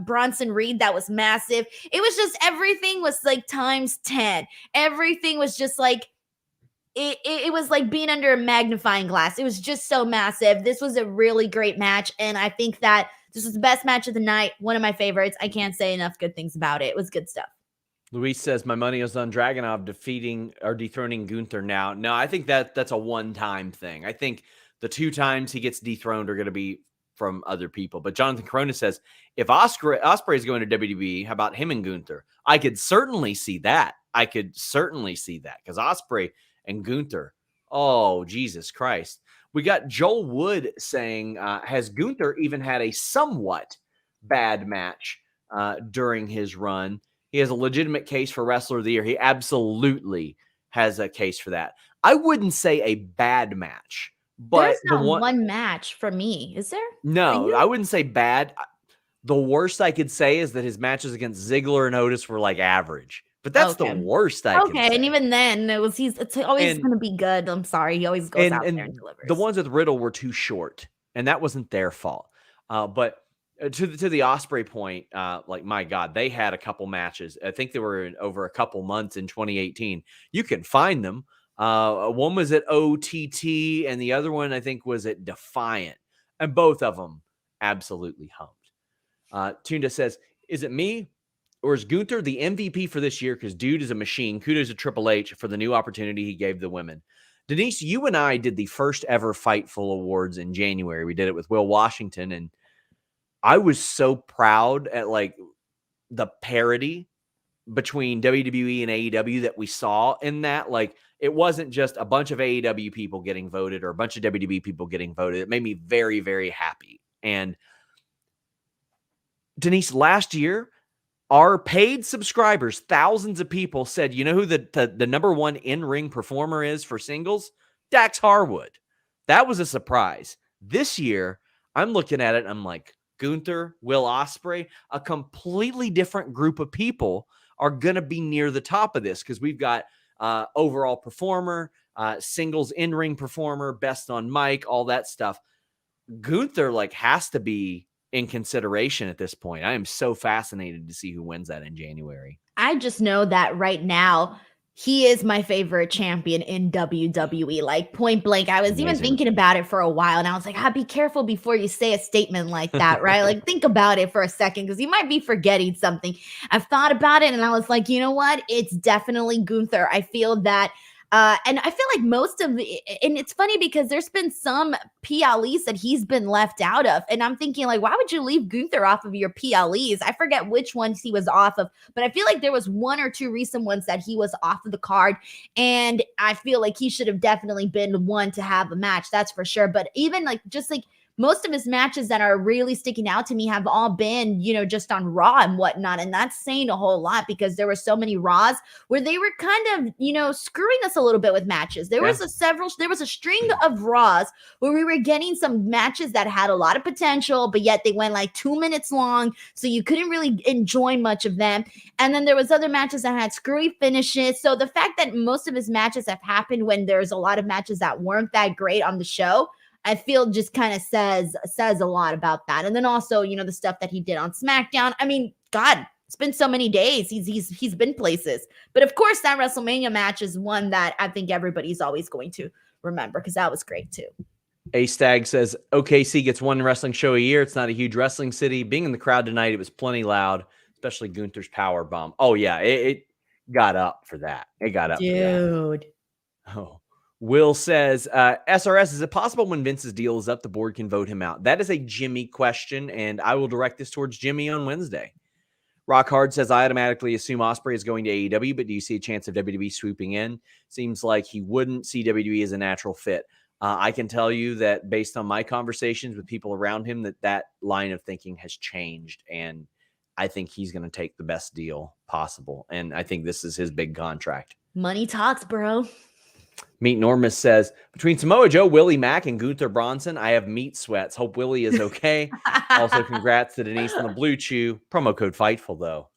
Bronson Reed that was massive. It was just everything was like times 10. Everything was just like it was like being under a magnifying glass. It was just so massive. This was a really great match, and I think that this was the best match of the night. One of my favorites. I can't say enough good things about it. It was good stuff. Luis says, my money is on Dragunov defeating or dethroning Gunther now. No, I think that's a one-time thing. I think the 2 times he gets dethroned are going to be from other people. But Jonathan Corona says, if Ospreay is going to WWE, how about him and Gunther? I could certainly see that. Because Ospreay and Gunther, oh, Jesus Christ. We got Joel Wood saying, has Gunther even had a somewhat bad match during his run? He has a legitimate case for Wrestler of the Year. He absolutely has a case for that. I wouldn't say a bad match. But there's not one match for me, is there? No, I wouldn't say bad. The worst I could say is that his matches against Ziggler and Otis were like average. But that's the worst I can say. Okay, and even then, it's always going to be good. I'm sorry. He always goes out there and delivers. The ones with Riddle were too short, and that wasn't their fault. But to the Ospreay point, like, my God, they had a couple matches. I think they were over a couple months in 2018. You can find them. One was at OTT, and the other one, I think, was at Defiant. And both of them absolutely humped. Tunda says, is it me, or is Gunther the MVP for this year? Because dude is a machine. Kudos to Triple H for the new opportunity he gave the women. Denise, you and I did the first ever Fightful Awards in January. We did it with Will Washington, and I was so proud at like the parity between WWE and AEW that we saw in that. Like, it wasn't just a bunch of AEW people getting voted or a bunch of WWE people getting voted. It made me very, very happy. And Denise, last year, our paid subscribers, thousands of people said, you know who the number one in-ring performer is for singles? Dax Harwood. That was a surprise. This year, I'm looking at it, I'm like, Gunther, Will Ospreay, a completely different group of people are going to be near the top of this because we've got overall performer, singles in-ring performer, best on mic, all that stuff. Gunther has to be in consideration at this point. I am so fascinated to see who wins that in January. I just know that right now, he is my favorite champion in WWE, like point blank. I was even thinking about it for a while and I was like, be careful before you say a statement like that, right? Like think about it for a second because you might be forgetting something. I've thought about it and I was like, you know what? It's definitely Gunther. I feel that and I feel like most of and it's funny because there's been some PLEs that he's been left out of. And I'm thinking like, why would you leave Gunther off of your PLEs? I forget which ones he was off of, but I feel like there was one or two recent ones that he was off of the card. And I feel like he should have definitely been one to have a match. That's for sure. But even just most of his matches that are really sticking out to me have all been, just on Raw and whatnot. And that's saying a whole lot because there were so many Raws where they were kind of, screwing us a little bit with matches. There was a string of Raws where we were getting some matches that had a lot of potential, but yet they went like 2 minutes long. So you couldn't really enjoy much of them. And then there was other matches that had screwy finishes. So the fact that most of his matches have happened when there's a lot of matches that weren't that great on the show, I feel just kind of says a lot about that. And then also, the stuff that he did on SmackDown. I mean, God, it's been so many days. He's been places. But of course, that WrestleMania match is one that I think everybody's always going to remember because that was great too. A Stag says OKC gets one wrestling show a year. It's not a huge wrestling city. Being in the crowd tonight, it was plenty loud, especially Gunther's power bomb. Oh yeah, it got up for that. It got up, dude. For that. Oh. Will says, SRS, is it possible when Vince's deal is up, the board can vote him out? That is a Jimmy question, and I will direct this towards Jimmy on Wednesday. Rock Hard says, I automatically assume Ospreay is going to AEW, but do you see a chance of WWE swooping in? Seems like he wouldn't see WWE as a natural fit. I can tell you that based on my conversations with people around him, that line of thinking has changed, and I think he's going to take the best deal possible, and I think this is his big contract. Money talks, bro. Meat Normus says, between Samoa Joe, Willie Mack, and Gunther Bronson, I have meat sweats. Hope Willie is okay. Also, congrats to Denise on the Blue Chew. Promo code Fightful, though.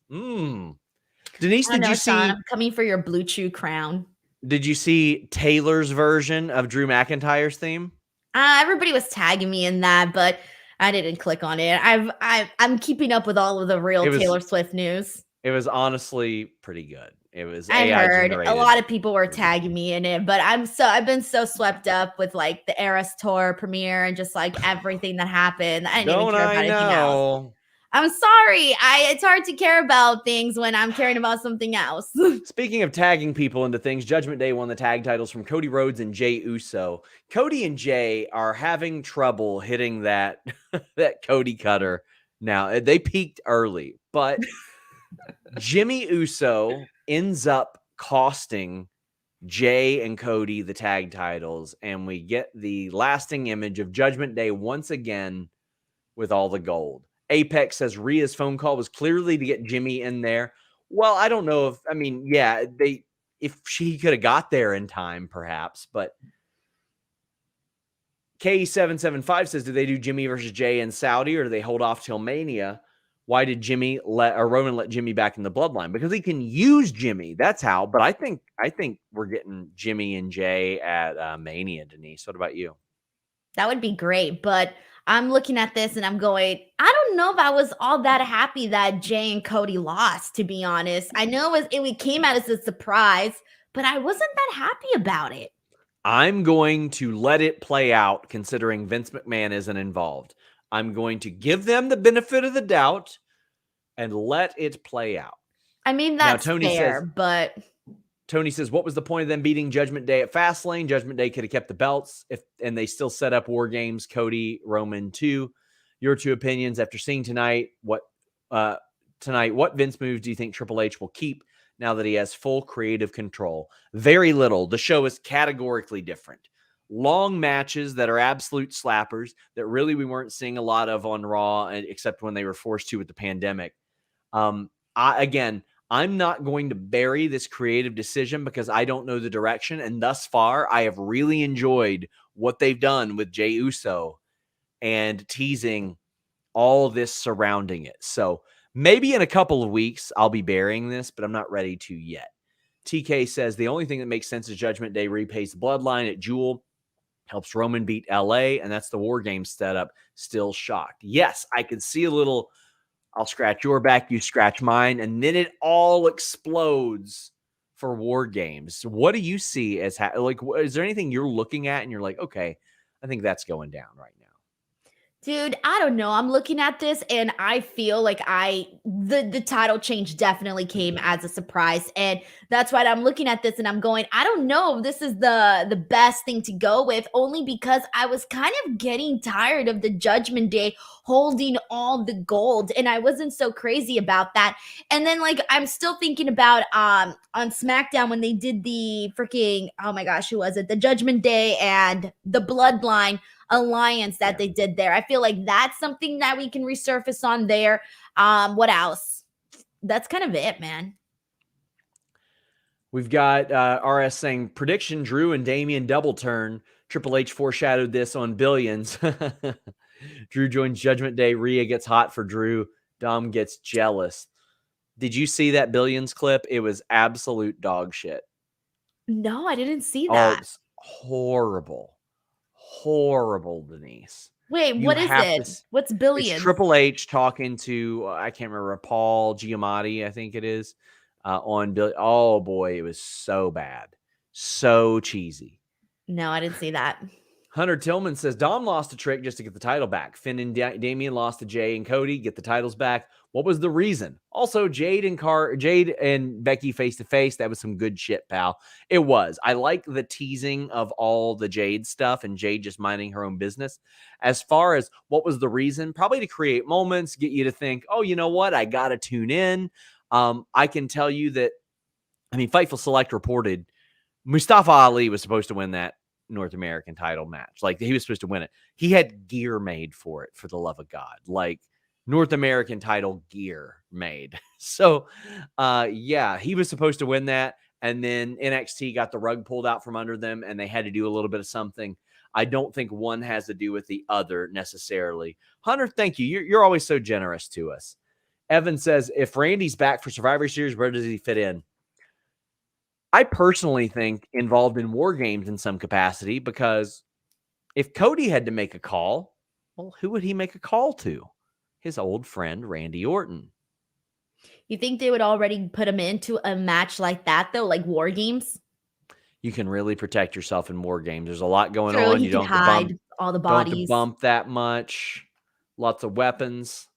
Denise, did you see? Sean, I'm coming for your Blue Chew crown. Did you see Taylor's version of Drew McIntyre's theme? Everybody was tagging me in that, but I didn't click on it. I'm keeping up with all of the real Taylor Swift news. It was honestly pretty good. It was I heard a lot of people were tagging me in it, but I've been so swept up with like the Eras Tour premiere and just like everything that happened. I didn't even care about anything else. I'm sorry. It's hard to care about things when I'm caring about something else. Speaking of tagging people into things, Judgment Day won the tag titles from Cody Rhodes and Jey Uso. Cody and Jay are having trouble hitting that Cody cutter now. They peaked early, but Jimmy Uso ends up costing Jay and Cody the tag titles, and we get the lasting image of Judgment Day once again with all the gold. Apex says Rhea's phone call was clearly to get Jimmy in there. Well, I don't know if she could have got there in time, perhaps, but K775 says, do they do Jimmy versus Jay in Saudi, or do they hold off till Mania? Why did Roman let Jimmy back in the bloodline? Because he can use Jimmy. That's how. But I think we're getting Jimmy and Jay at Mania, Denise. What about you? That would be great. But I'm looking at this and I'm going, I don't know if I was all that happy that Jay and Cody lost, to be honest. I know it came out as a surprise, but I wasn't that happy about it. I'm going to let it play out considering Vince McMahon isn't involved. I'm going to give them the benefit of the doubt and let it play out. I mean, that's fair, but Tony says, what was the point of them beating Judgment Day at Fastlane? Judgment Day could have kept the belts and they still set up War Games, Cody, Roman 2. Your two opinions after seeing tonight, what Vince moves do you think Triple H will keep now that he has full creative control. Very little. The show is categorically different. Long matches that are absolute slappers that really we weren't seeing a lot of on Raw, except when they were forced to with the pandemic. I'm not going to bury this creative decision because I don't know the direction. And thus far, I have really enjoyed what they've done with Jey Uso and teasing all this surrounding it. So maybe in a couple of weeks, I'll be burying this, but I'm not ready to yet. TK says the only thing that makes sense is Judgment Day repays the bloodline at Jewel, helps Roman beat LA, and that's the War Games setup. Still shocked. Yes, I could see a little, I'll scratch your back, you scratch mine, and then it all explodes for War Games. What do you see as, is there anything you're looking at and you're like, okay, I think that's going down right now? Dude, I don't know. I'm looking at this and I feel like the title change definitely came as a surprise. And that's why I'm looking at this and I'm going, I don't know if this is the best thing to go with, only because I was kind of getting tired of the Judgment Day holding all the gold. And I wasn't so crazy about that. And then like I'm still thinking about on SmackDown when they did the freaking, oh my gosh, who was it? The Judgment Day and the Bloodline alliance that they did there. I feel like that's something that we can resurface on there. What else? That's kind of it, man. We've got RS saying prediction: Drew and Damian double turn. Triple H foreshadowed this on Billions. Drew joins Judgment Day. Rhea gets hot for Drew. Dom gets jealous. Did you see that Billions clip? It was absolute dog shit. No, I didn't see that. Oh, it's horrible, Denise. Wait, what is it? What's Billions? It's Triple H talking to, I can't remember, Paul Giamatti, I think it is, on Bill. Oh, boy, it was so bad. So cheesy. No, I didn't see that. Hunter Tillman says, Dom lost a trick just to get the title back. Finn and Damian lost to Jay and Cody, get the titles back. What was the reason? Also, Jade and Becky face-to-face. That was some good shit, pal. It was. I like the teasing of all the Jade stuff and Jade just minding her own business. As far as what was the reason, probably to create moments, get you to think, oh, you know what? I got to tune in. I can tell you that, Fightful Select reported Mustafa Ali was supposed to win that North American title match. Like, he was supposed to win it. He had gear made for it, for the love of God. Like, North American title gear made. So, he was supposed to win that. And then NXT got the rug pulled out from under them, and they had to do a little bit of something. I don't think one has to do with the other necessarily. Hunter, thank you. You're always so generous to us. Evan says, if Randy's back for Survivor Series, where does he fit in? I personally think involved in War Games in some capacity, because if Cody had to make a call, well, who would he make a call to? His old friend, Randy Orton. You think they would already put him into a match like that, though, like War Games? You can really protect yourself in War Games. There's a lot going on. You don't hide all the bodies. Don't have to bump that much. Lots of weapons.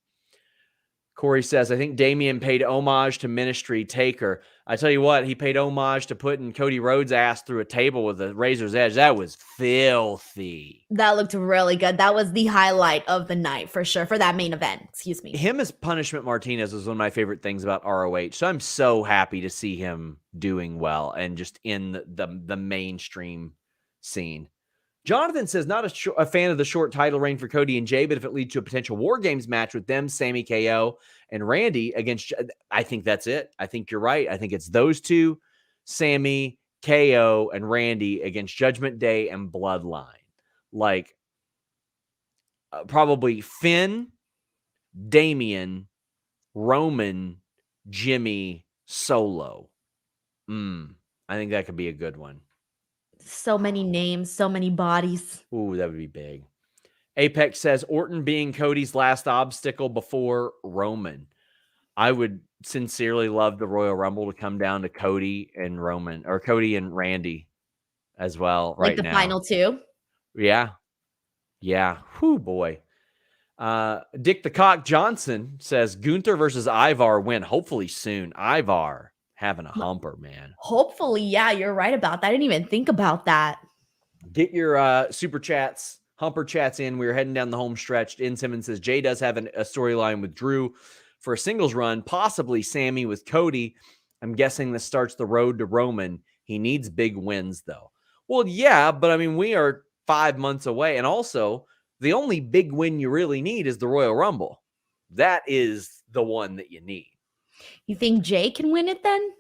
Corey says, I think Damian paid homage to Ministry Taker. I tell you what, he paid homage to putting Cody Rhodes' ass through a table with a razor's edge. That was filthy. That looked really good. That was the highlight of the night for sure, for that main event. Excuse me. Him as Punishment Martinez was one of my favorite things about ROH. So I'm so happy to see him doing well and just in the mainstream scene. Jonathan says, not a fan of the short title reign for Cody and Jay, but if it leads to a potential War Games match with them, Sammy, KO, and Randy against, I think that's it. I think you're right. I think it's those two, Sammy, KO, and Randy against Judgment Day and Bloodline. Like, probably Finn, Damian, Roman, Jimmy, Solo. I think that could be a good one. So many names, so many bodies. Ooh, that would be big. Apex says Orton being Cody's last obstacle before Roman. I would sincerely love the Royal Rumble to come down to Cody and Roman, or Cody and Randy as well right now. Like the final two? Yeah. Whew, boy. Dick the Cock Johnson says Gunther versus Ivar win hopefully soon. Ivar having a humper, man. Hopefully, yeah, you're right about that. I didn't even think about that. Get your super chats, humper chats in. We're heading down the home stretch. In Simmons says Jay does have a storyline with Drew for a singles run, possibly Sammy with Cody. I'm guessing this starts the road to Roman. He needs big wins, though. Well, yeah, but I mean, we are 5 months away. And also, the only big win you really need is the Royal Rumble. That is the one that you need. You think Jay can win it then?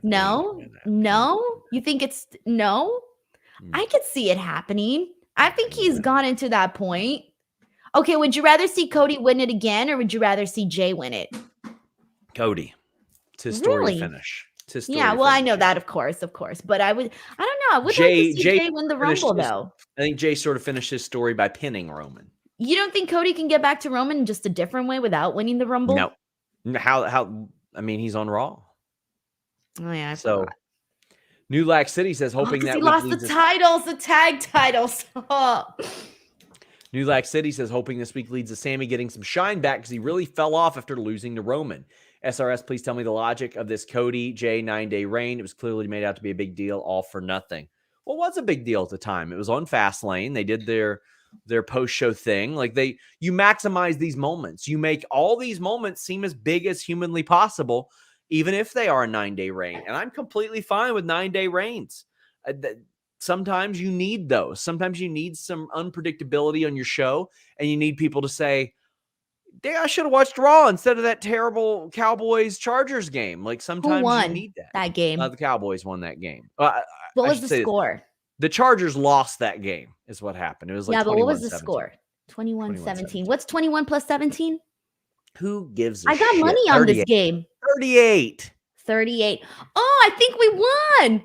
No? You think it's no? I could see it happening. I think he's gotten to that point. Okay, would you rather see Cody win it again, or would you rather see Jay win it? Cody. It's his story to finish. Yeah, well, I know that, of course. But I don't know. I would like to see Jay win the Rumble, though. I think Jay sort of finished his story by pinning Roman. You don't think Cody can get back to Roman in just a different way without winning the Rumble? No. How? I mean, he's on Raw. Oh, yeah, I forgot. New Lack City says, hoping that he lost the titles, the tag titles. New Lack City says, hoping this week leads to Sammy getting some shine back because he really fell off after losing to Roman. SRS, please tell me the logic of this Cody Jay 9-day reign. It was clearly made out to be a big deal, all for nothing. Well, it was a big deal at the time. It was on Fastlane. They did their post-show thing. Like you maximize these moments. You make all these moments seem as big as humanly possible, even if they are a 9-day reign. And I'm completely fine with 9-day reigns. Sometimes you need those. Sometimes you need some unpredictability on your show, and you need people to say, "Dang, I should have watched Raw instead of that terrible Cowboys-Chargers game." Like sometimes you need that game. The Cowboys won that game. What was the score? The Chargers lost that game is what happened. It was like, but what was the score? 21-17. What's 21 plus 17? Who gives a shit? I got money on this game. 38. Oh, I think we won.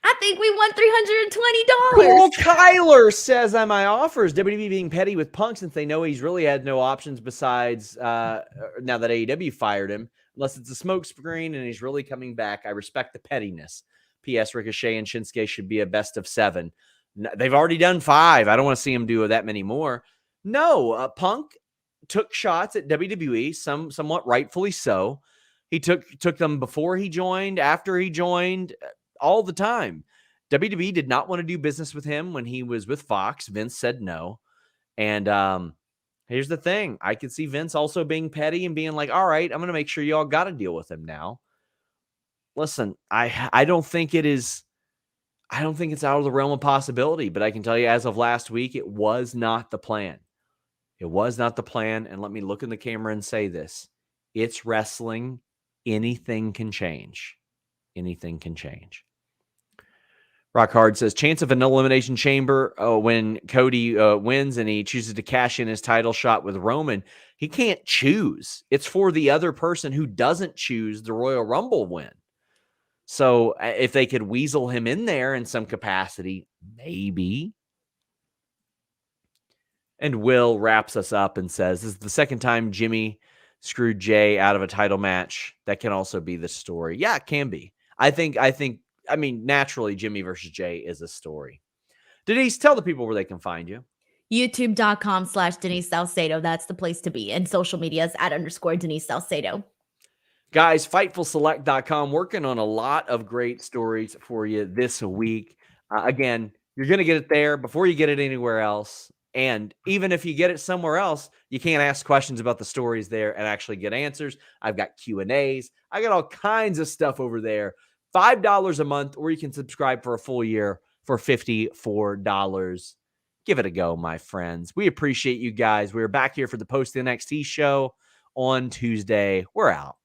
I think we won $320. Cool Kyler says on my offers, WWE being petty with Punk since they know he's really had no options besides now that AEW fired him, unless it's a smoke screen and he's really coming back. I respect the pettiness. P.S. Ricochet and Shinsuke should be a best of 7. They've already done 5. I don't want to see him do that many more. No, Punk took shots at WWE, somewhat rightfully so. He took them before he joined, after he joined, all the time. WWE did not want to do business with him when he was with Fox. Vince said no. And here's the thing. I could see Vince also being petty and being like, all right, I'm going to make sure y'all got to deal with him now. Listen, I don't think it's out of the realm of possibility, but I can tell you as of last week, it was not the plan. It was not the plan. And let me look in the camera and say this. It's wrestling. Anything can change. Anything can change. Rock Hard says, chance of an elimination chamber when Cody wins and he chooses to cash in his title shot with Roman. He can't choose. It's for the other person who doesn't choose the Royal Rumble win. So if they could weasel him in there in some capacity, maybe. And Will wraps us up and says, this is the second time Jimmy screwed Jay out of a title match. That can also be the story. Yeah, it can be. I mean, naturally, Jimmy versus Jay is a story. Denise, tell the people where they can find you. YouTube.com/Denise Salcedo. That's the place to be. And social media is @_Denise Salcedo. Guys, FightfulSelect.com, working on a lot of great stories for you this week. Again, you're going to get it there before you get it anywhere else. And even if you get it somewhere else, you can't ask questions about the stories there and actually get answers. I've got Q&As. I got all kinds of stuff over there. $5 a month, or you can subscribe for a full year for $54. Give it a go, my friends. We appreciate you guys. We're back here for the Post NXT show on Tuesday. We're out.